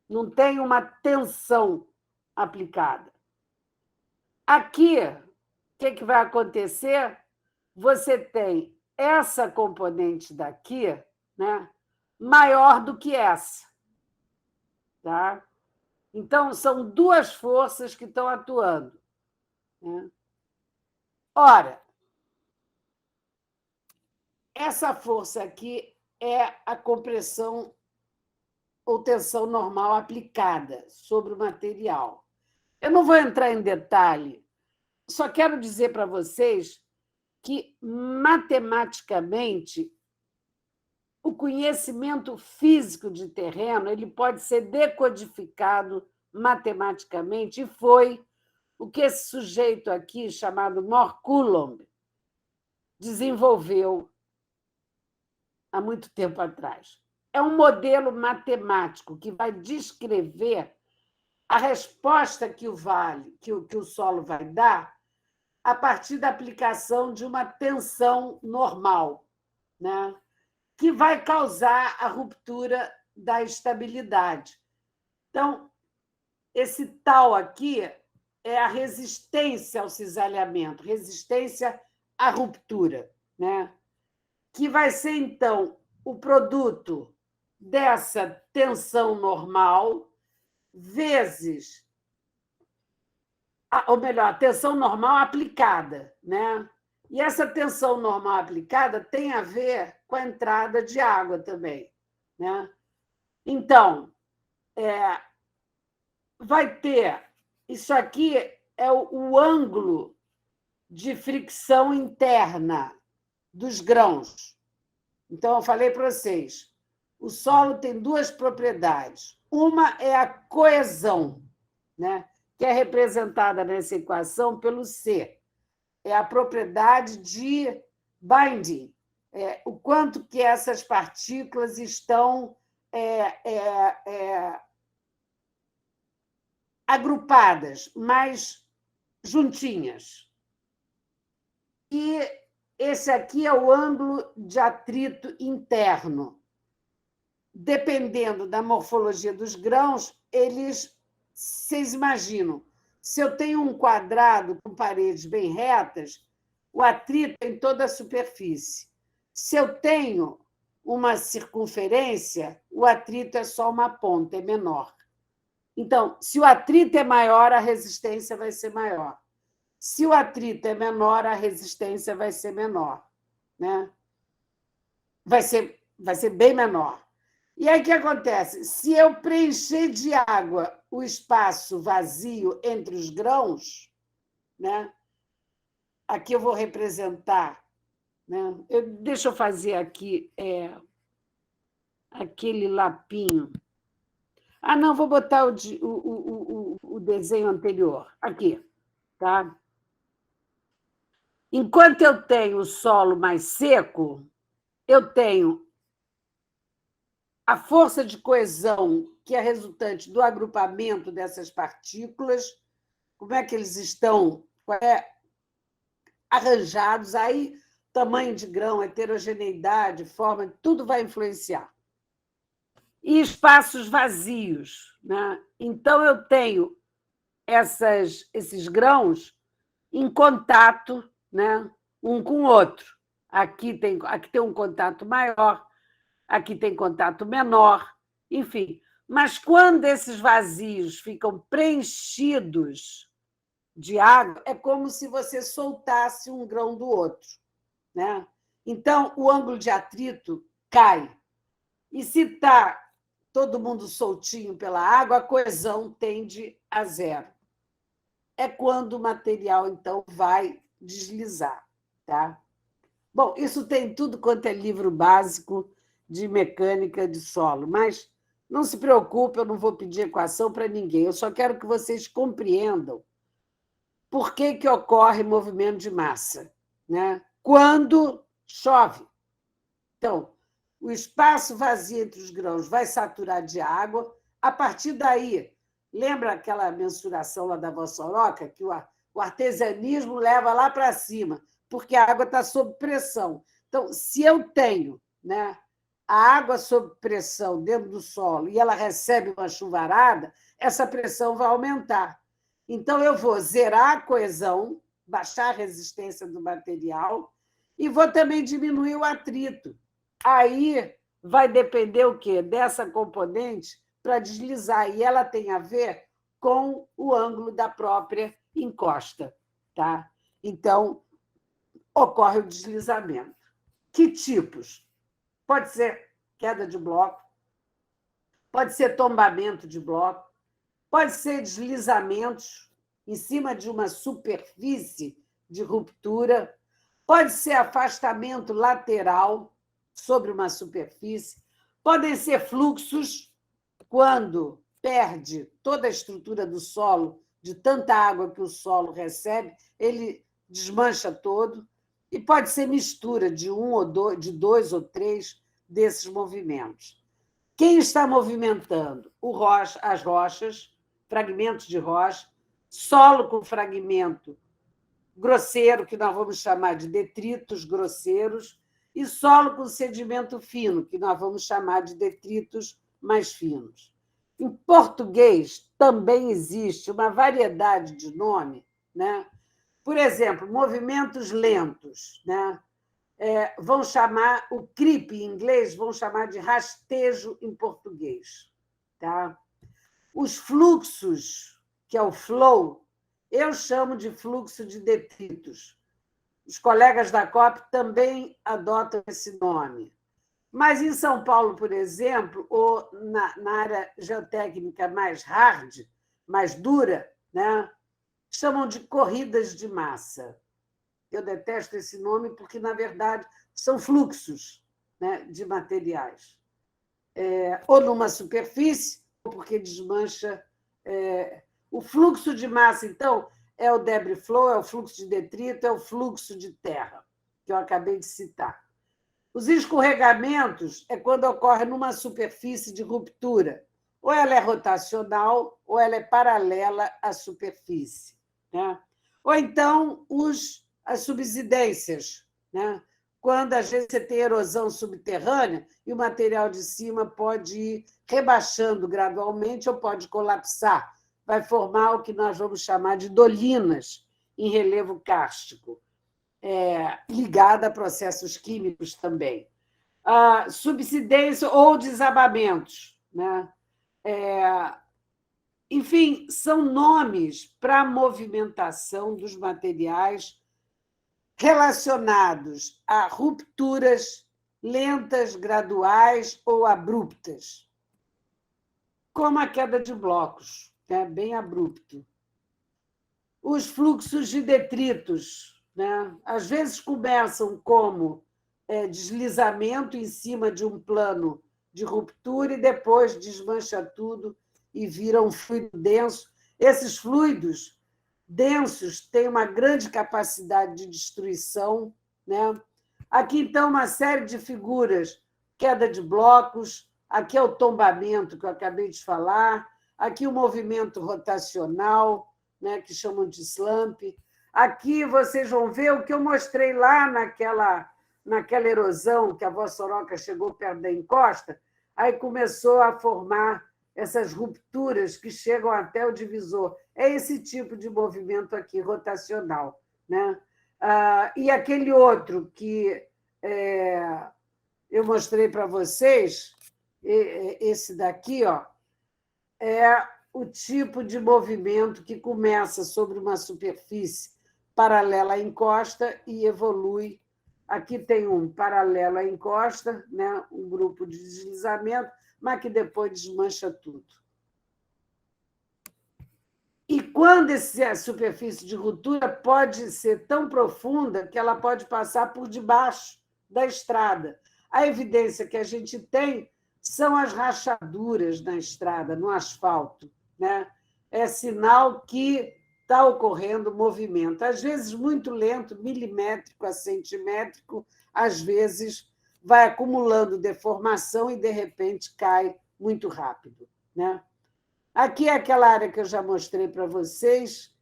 Speaker 1: Não tem uma tensão aplicada. Aqui, o que vai acontecer? Você tem essa componente daqui, né, maior do que essa. Tá? Então, são duas forças que estão atuando, né? Ora, essa força aqui é a compressão ou tensão normal aplicada sobre o material. Eu não vou entrar em detalhe, só quero dizer para vocês que, matematicamente, o conhecimento físico de terreno ele pode ser decodificado matematicamente, e foi o que esse sujeito aqui, chamado Moore Coulomb, desenvolveu há muito tempo atrás. É um modelo matemático que vai descrever a resposta que o solo vai dar a partir da aplicação de uma tensão normal, né, que vai causar a ruptura da estabilidade. Então, esse tal aqui é a resistência ao cisalhamento, resistência à ruptura, né, que vai ser, então, o produto dessa tensão normal vezes, ou melhor, a tensão normal aplicada, né? E essa tensão normal aplicada tem a ver com a entrada de água também, né? Então, vai ter... Isso aqui é o ângulo de fricção interna dos grãos. Então, eu falei para vocês, o solo tem duas propriedades. Uma é a coesão, né, que é representada nessa equação pelo C. É a propriedade de binding, o quanto que essas partículas estão agrupadas, mais juntinhas. E esse aqui é o ângulo de atrito interno. Dependendo da morfologia dos grãos, vocês imaginam, se eu tenho um quadrado com paredes bem retas, o atrito é em toda a superfície. Se eu tenho uma circunferência, o atrito é só uma ponta, é menor. Então, se o atrito é maior, a resistência vai ser maior. Se o atrito é menor, a resistência vai ser menor, né? Vai ser bem menor. E aí, o que acontece? Se eu preencher de água o espaço vazio entre os grãos, né? Aqui eu vou representar, né? Deixa eu fazer aqui aquele lapinho. Ah, não, vou botar o desenho anterior. Aqui, tá? Enquanto eu tenho o solo mais seco, eu tenho a força de coesão, que é resultante do agrupamento dessas partículas, como é que eles estão arranjados. Aí tamanho de grão, heterogeneidade, forma, tudo vai influenciar. E espaços vazios, né? Então, eu tenho esses grãos em contato, né, um com o outro. Aqui tem um contato maior, aqui tem contato menor, enfim. Mas quando esses vazios ficam preenchidos de água, é como se você soltasse um grão do outro, né? Então, o ângulo de atrito cai. E se está todo mundo soltinho pela água, a coesão tende a zero. É quando o material, então, vai deslizar. Tá? Bom, isso tem tudo quanto é livro básico de mecânica de solo, mas não se preocupe, eu não vou pedir equação para ninguém, eu só quero que vocês compreendam por que ocorre movimento de massa, né? Quando chove. Então, o espaço vazio entre os grãos vai saturar de água, a partir daí, lembra aquela mensuração lá da Vossoroca, que o artesianismo leva lá para cima, porque a água está sob pressão. Então, se eu tenho, né, a água sob pressão dentro do solo e ela recebe uma chuvarada, essa pressão vai aumentar. Então, eu vou zerar a coesão, baixar a resistência do material e vou também diminuir o atrito. Aí vai depender o quê? Dessa componente para deslizar, e ela tem a ver com o ângulo da própria encosta. Tá? Então, ocorre o deslizamento. Que tipos? Pode ser queda de bloco, pode ser tombamento de bloco, pode ser deslizamentos em cima de uma superfície de ruptura, pode ser afastamento lateral sobre uma superfície, podem ser fluxos, quando perde toda a estrutura do solo, de tanta água que o solo recebe, ele desmancha todo, e pode ser mistura de de dois ou três desses movimentos. Quem está movimentando? As rochas, fragmentos de rocha, solo com fragmento grosseiro, que nós vamos chamar de detritos grosseiros, e solo com sedimento fino, que nós vamos chamar de detritos mais finos. Em português, também existe uma variedade de nome, né? Por exemplo, movimentos lentos, né? Vão chamar, o creep em inglês, vão chamar de rastejo em português. Tá? Os fluxos, que é o flow, eu chamo de fluxo de detritos. Os colegas da COP também adotam esse nome. Mas em São Paulo, por exemplo, ou na área geotécnica mais hard, mais dura, né, chamam de corridas de massa. Eu detesto esse nome porque, na verdade, são fluxos, né, de materiais. Ou numa superfície, ou porque desmancha. O fluxo de massa, então, é o debris flow, é o fluxo de detrito, é o fluxo de terra, que eu acabei de citar. Os escorregamentos é quando ocorre numa superfície de ruptura. Ou ela é rotacional, ou ela é paralela à superfície. Né? Ou então, as subsidências, né? Quando a gente tem erosão subterrânea e o material de cima pode ir rebaixando gradualmente ou pode colapsar. Vai formar o que nós vamos chamar de dolinas em relevo kárstico, ligada a processos químicos também. Subsidência ou desabamentos, né? Enfim, são nomes para a movimentação dos materiais relacionados a rupturas lentas, graduais ou abruptas, como a queda de blocos, né? Bem abrupto. Os fluxos de detritos, né? Às vezes começam como deslizamento em cima de um plano de ruptura e depois desmancha tudo e vira um fluido denso. Esses fluidos densos têm uma grande capacidade de destruição. Né? Aqui, então, uma série de figuras, queda de blocos, aqui é o tombamento que eu acabei de falar, aqui o movimento rotacional, né, que chamam de slump, Aqui vocês vão ver o que eu mostrei lá naquela erosão que a Vossoroca chegou perto da encosta, aí começou a formar essas rupturas que chegam até o divisor. É esse tipo de movimento aqui, rotacional. Né? E aquele outro que eu mostrei para vocês, esse daqui, ó, é o tipo de movimento que começa sobre uma superfície paralela à encosta e evolui. Aqui tem um paralelo à encosta, né? Um grupo de deslizamento, mas que depois desmancha tudo. E quando essa superfície de ruptura pode ser tão profunda que ela pode passar por debaixo da estrada. A evidência que a gente tem são as rachaduras na estrada, no asfalto. Né? É sinal que está ocorrendo movimento, às vezes muito lento, milimétrico a centimétrico, às vezes vai acumulando deformação e, de repente, cai muito rápido. Né? Aqui é aquela área que eu já mostrei para vocês.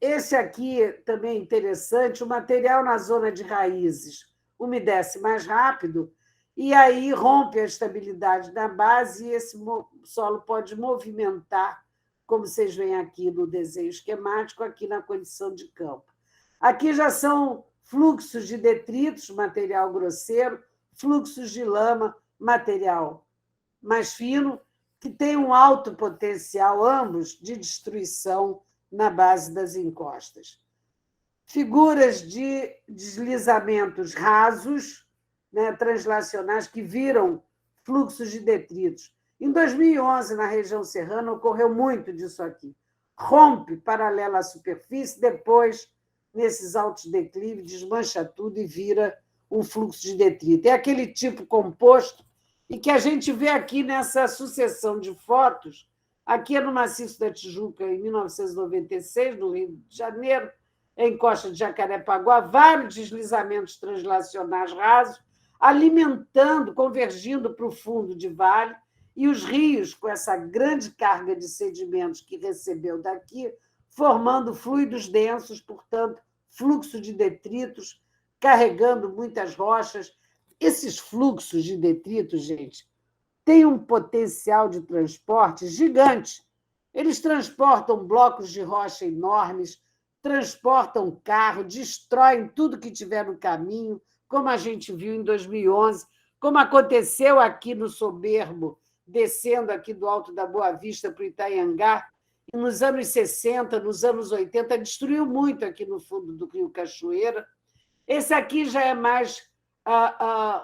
Speaker 1: Esse aqui também é interessante, o material na zona de raízes umedece mais rápido e aí rompe a estabilidade da base e esse solo pode movimentar, como vocês veem aqui no desenho esquemático, aqui na condição de campo. Aqui já são fluxos de detritos, material grosseiro, fluxos de lama, material mais fino, que tem um alto potencial, ambos, de destruição na base das encostas. Figuras de deslizamentos rasos, né, translacionais, que viram fluxos de detritos. Em 2011, na região serrana, ocorreu muito disso aqui. Rompe paralela à superfície, depois, nesses altos declives, desmancha tudo e vira um fluxo de detrito. É aquele tipo composto e que a gente vê aqui nessa sucessão de fotos. Aqui é no Maciço da Tijuca, em 1996, no Rio de Janeiro, em Costa de Jacarepaguá, vários deslizamentos translacionais rasos, alimentando, convergindo para o fundo de vale, e os rios, com essa grande carga de sedimentos que recebeu daqui, formando fluidos densos, portanto, fluxo de detritos, carregando muitas rochas. Esses fluxos de detritos, gente, têm um potencial de transporte gigante. Eles transportam blocos de rocha enormes, transportam carro, destroem tudo que tiver no caminho, como a gente viu em 2011, como aconteceu aqui no Soberbo, descendo aqui do Alto da Boa Vista para o Itaiangá, e nos anos 60, nos anos 80, destruiu muito aqui no fundo do Rio Cachoeira. Esse aqui já é mais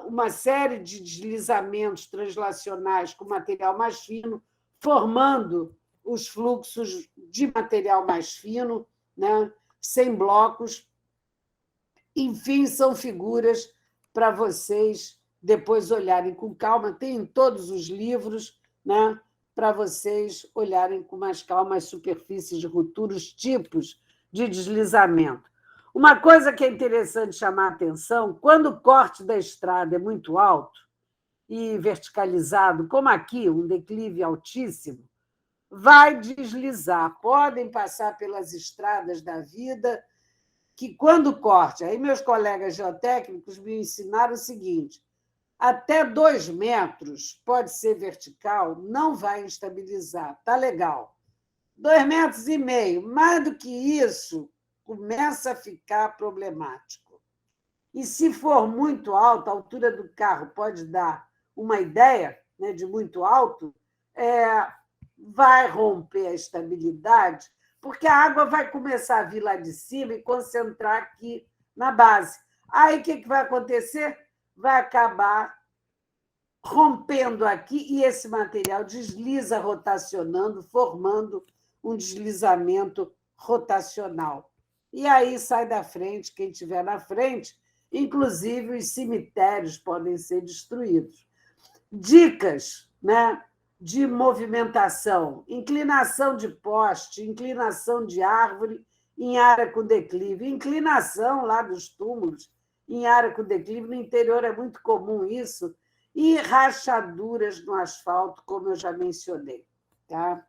Speaker 1: uma série de deslizamentos translacionais com material mais fino, formando os fluxos de material mais fino, né? Sem blocos. Enfim, são figuras para vocês depois olharem com calma. Tem em todos os livros, né? Para vocês olharem com mais calma as superfícies de ruptura, os tipos de deslizamento. Uma coisa que é interessante chamar a atenção, quando o corte da estrada é muito alto e verticalizado, como aqui, um declive altíssimo, vai deslizar. Podem passar pelas estradas da vida, que quando corte, aí meus colegas geotécnicos me ensinaram o seguinte, até 2 metros pode ser vertical, não vai instabilizar, está legal. 2,5 metros, mais do que isso, começa a ficar problemático. E se for muito alto, a altura do carro pode dar uma ideia, né, de muito alto, vai romper a estabilidade, porque a água vai começar a vir lá de cima e concentrar aqui na base. Aí o que vai acontecer? Vai acabar rompendo aqui e esse material desliza rotacionando, formando um deslizamento rotacional. E aí sai da frente, quem estiver na frente, inclusive os cemitérios podem ser destruídos. Dicas, né, de movimentação: inclinação de poste, inclinação de árvore em área com declive, inclinação lá dos túmulos em área com declive, no interior é muito comum isso, e rachaduras no asfalto, como eu já mencionei. Tá?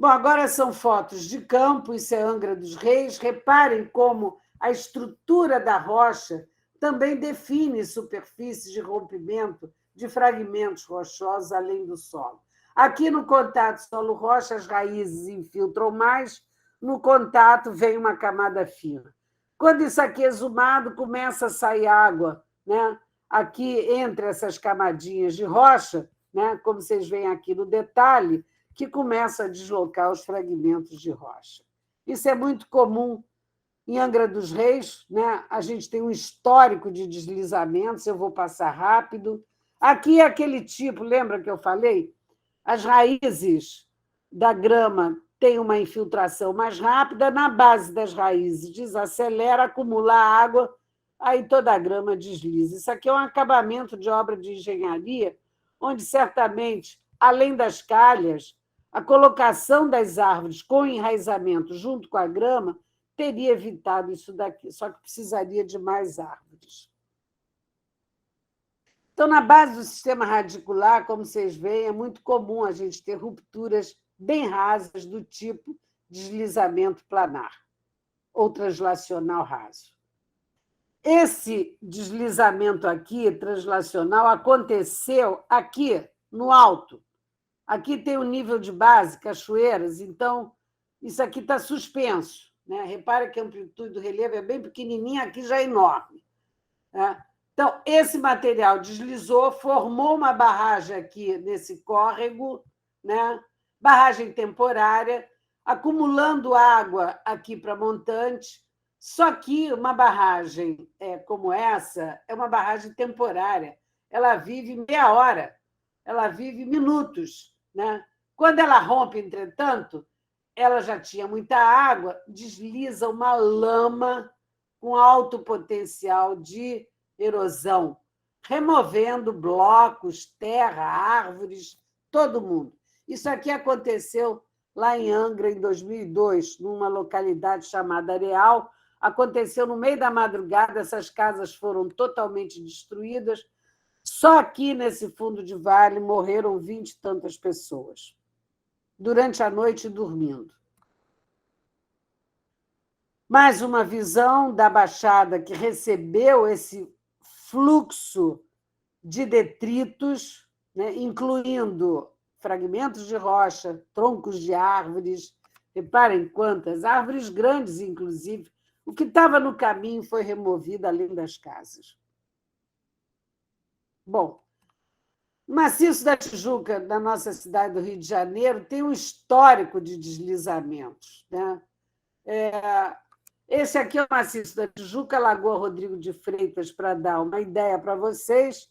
Speaker 1: Bom, agora são fotos de campo, isso é Angra dos Reis. Reparem como a estrutura da rocha também define superfícies de rompimento de fragmentos rochosos além do solo. Aqui no contato solo-rocha, as raízes infiltram mais, no contato vem uma camada fina. Quando isso aqui é exumado, começa a sair água, né? Aqui entre essas camadinhas de rocha, né? Como vocês veem aqui no detalhe, que começa a deslocar os fragmentos de rocha. Isso é muito comum em Angra dos Reis, né? A gente tem um histórico de deslizamentos, eu vou passar rápido. Aqui é aquele tipo, lembra que eu falei? As raízes da grama têm uma infiltração mais rápida, na base das raízes desacelera, acumula água, aí toda a grama desliza. Isso aqui é um acabamento de obra de engenharia, onde certamente, além das calhas, a colocação das árvores com enraizamento junto com a grama teria evitado isso daqui, só que precisaria de mais árvores. Então, na base do sistema radicular, como vocês veem, é muito comum a gente ter rupturas bem rasas do tipo deslizamento planar ou translacional raso. Esse deslizamento aqui, translacional, aconteceu aqui, no alto. Aqui tem o nível de base, cachoeiras, então isso aqui está suspenso, né? Repara que a amplitude do relevo é bem pequenininha, aqui já é enorme, né? Então, esse material deslizou, formou uma barragem aqui nesse córrego, né? Barragem temporária, acumulando água aqui para montante. Só que uma barragem como essa é uma barragem temporária. Ela vive meia hora, ela vive minutos, né? Quando ela rompe, entretanto, ela já tinha muita água, desliza uma lama com alto potencial de erosão, removendo blocos, terra, árvores, todo mundo. Isso aqui aconteceu lá em Angra, em 2002, numa localidade chamada Areal. Aconteceu no meio da madrugada, essas casas foram totalmente destruídas. Só aqui, nesse fundo de vale, morreram 20 e tantas pessoas, durante a noite dormindo. Mais uma visão da Baixada que recebeu esse fluxo de detritos, né, incluindo fragmentos de rocha, troncos de árvores. Reparem quantas, árvores grandes, inclusive. O que estava no caminho foi removido além das casas. Bom, o maciço da Tijuca, da nossa cidade do Rio de Janeiro, tem um histórico de deslizamentos, né? Esse aqui é o maciço da Tijuca, Lagoa Rodrigo de Freitas, para dar uma ideia para vocês.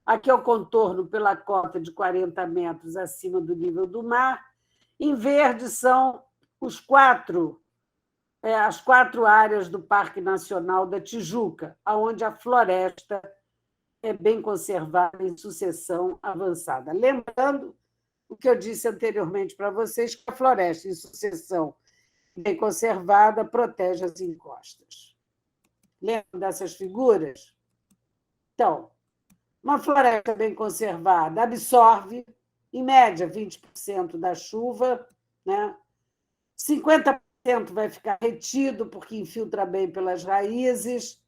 Speaker 1: Aqui é o contorno pela cota de 40 metros acima do nível do mar. Em verde são as quatro áreas do Parque Nacional da Tijuca, onde a floresta é bem conservada em sucessão avançada. Lembrando o que eu disse anteriormente para vocês, que a floresta em sucessão bem conservada protege as encostas. Lembram dessas figuras? Então, uma floresta bem conservada absorve, em média, 20% da chuva, né? 50% vai ficar retido, porque infiltra bem pelas raízes,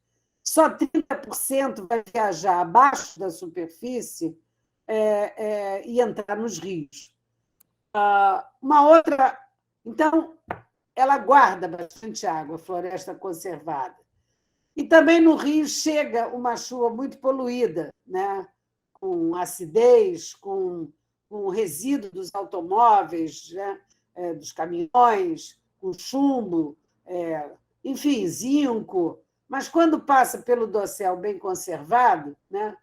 Speaker 1: só 30% vai viajar abaixo da superfície e entrar nos rios. Uma outra... Então, ela guarda bastante água, floresta conservada. E também no Rio chega uma chuva muito poluída, né? Com acidez, com resíduo dos automóveis, né? Dos caminhões, com chumbo, enfim, zinco. Mas quando passa pelo dossel bem conservado, né?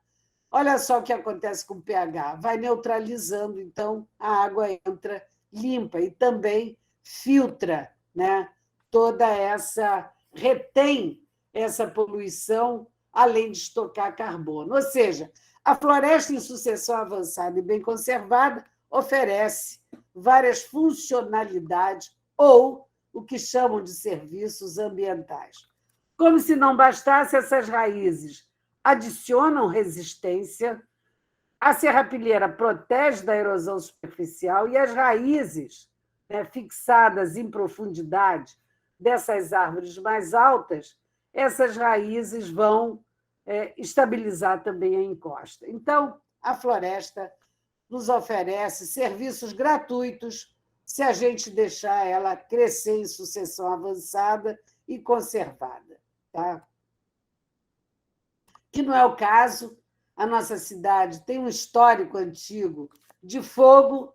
Speaker 1: Olha só o que acontece com o pH, vai neutralizando, então a água entra limpa e também filtra, né? Toda essa, retém essa poluição, além de estocar carbono. Ou seja, a floresta em sucessão avançada e bem conservada oferece várias funcionalidades ou o que chamam de serviços ambientais. Como se não bastasse, essas raízes adicionam resistência, a serrapilheira protege da erosão superficial e as raízes né, fixadas em profundidade dessas árvores mais altas, essas raízes vão estabilizar também a encosta. Então, a floresta nos oferece serviços gratuitos se a gente deixar ela crescer em sucessão avançada e conservada. Tá? Que não é o caso, a nossa cidade tem um histórico antigo de fogo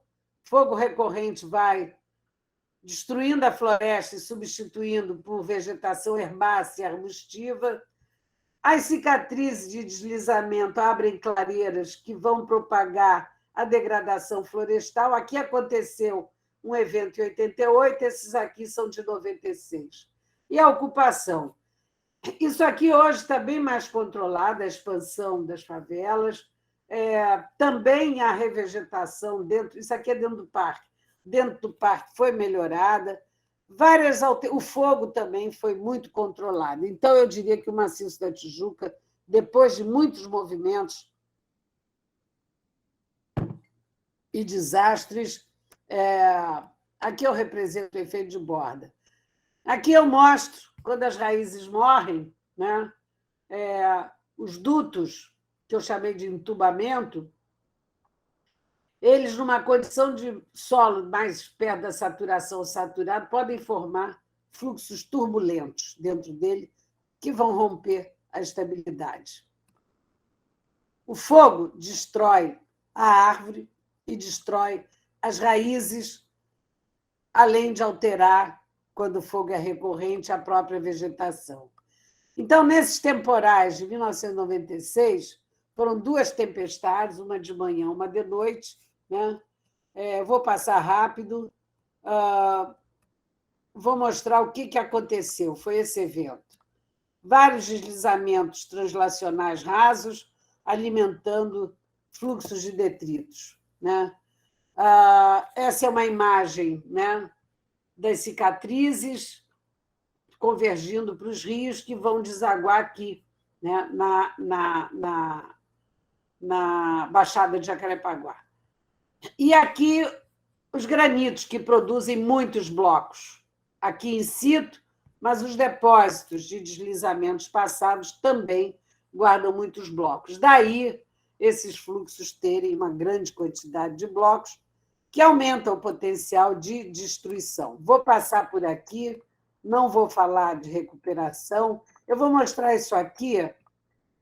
Speaker 1: recorrente vai destruindo a floresta e substituindo por vegetação herbácea e arbustiva. As cicatrizes de deslizamento abrem clareiras que vão propagar a degradação florestal. Aqui aconteceu um evento em 88, esses aqui são de 96. E a ocupação? Isso aqui hoje está bem mais controlado, a expansão das favelas, também a revegetação dentro, isso aqui é dentro do parque. Dentro do parque foi melhorada, o fogo também foi muito controlado. Então, eu diria que o Maciço da Tijuca, depois de muitos movimentos e desastres, aqui eu represento o efeito de borda. Aqui eu mostro, quando as raízes morrem, né, os dutos, que eu chamei de entubamento, eles, numa condição de solo mais perto da saturação ou saturado, podem formar fluxos turbulentos dentro dele que vão romper a estabilidade. O fogo destrói a árvore e destrói as raízes, além de alterar, quando o fogo é recorrente, a própria vegetação. Então, nesses temporais de 1996, foram 2 tempestades, uma de manhã, uma de noite, né? Vou passar rápido, vou mostrar o que aconteceu. Foi esse evento. Vários deslizamentos translacionais rasos, alimentando fluxos de detritos. Né? Essa é uma imagem, né, das cicatrizes convergindo para os rios que vão desaguar aqui, né, na Baixada de Jacarepaguá. E aqui os granitos, que produzem muitos blocos, aqui in situ, mas os depósitos de deslizamentos passados também guardam muitos blocos. Daí, esses fluxos terem uma grande quantidade de blocos, que aumenta o potencial de destruição. Vou passar por aqui, não vou falar de recuperação, eu vou mostrar isso aqui,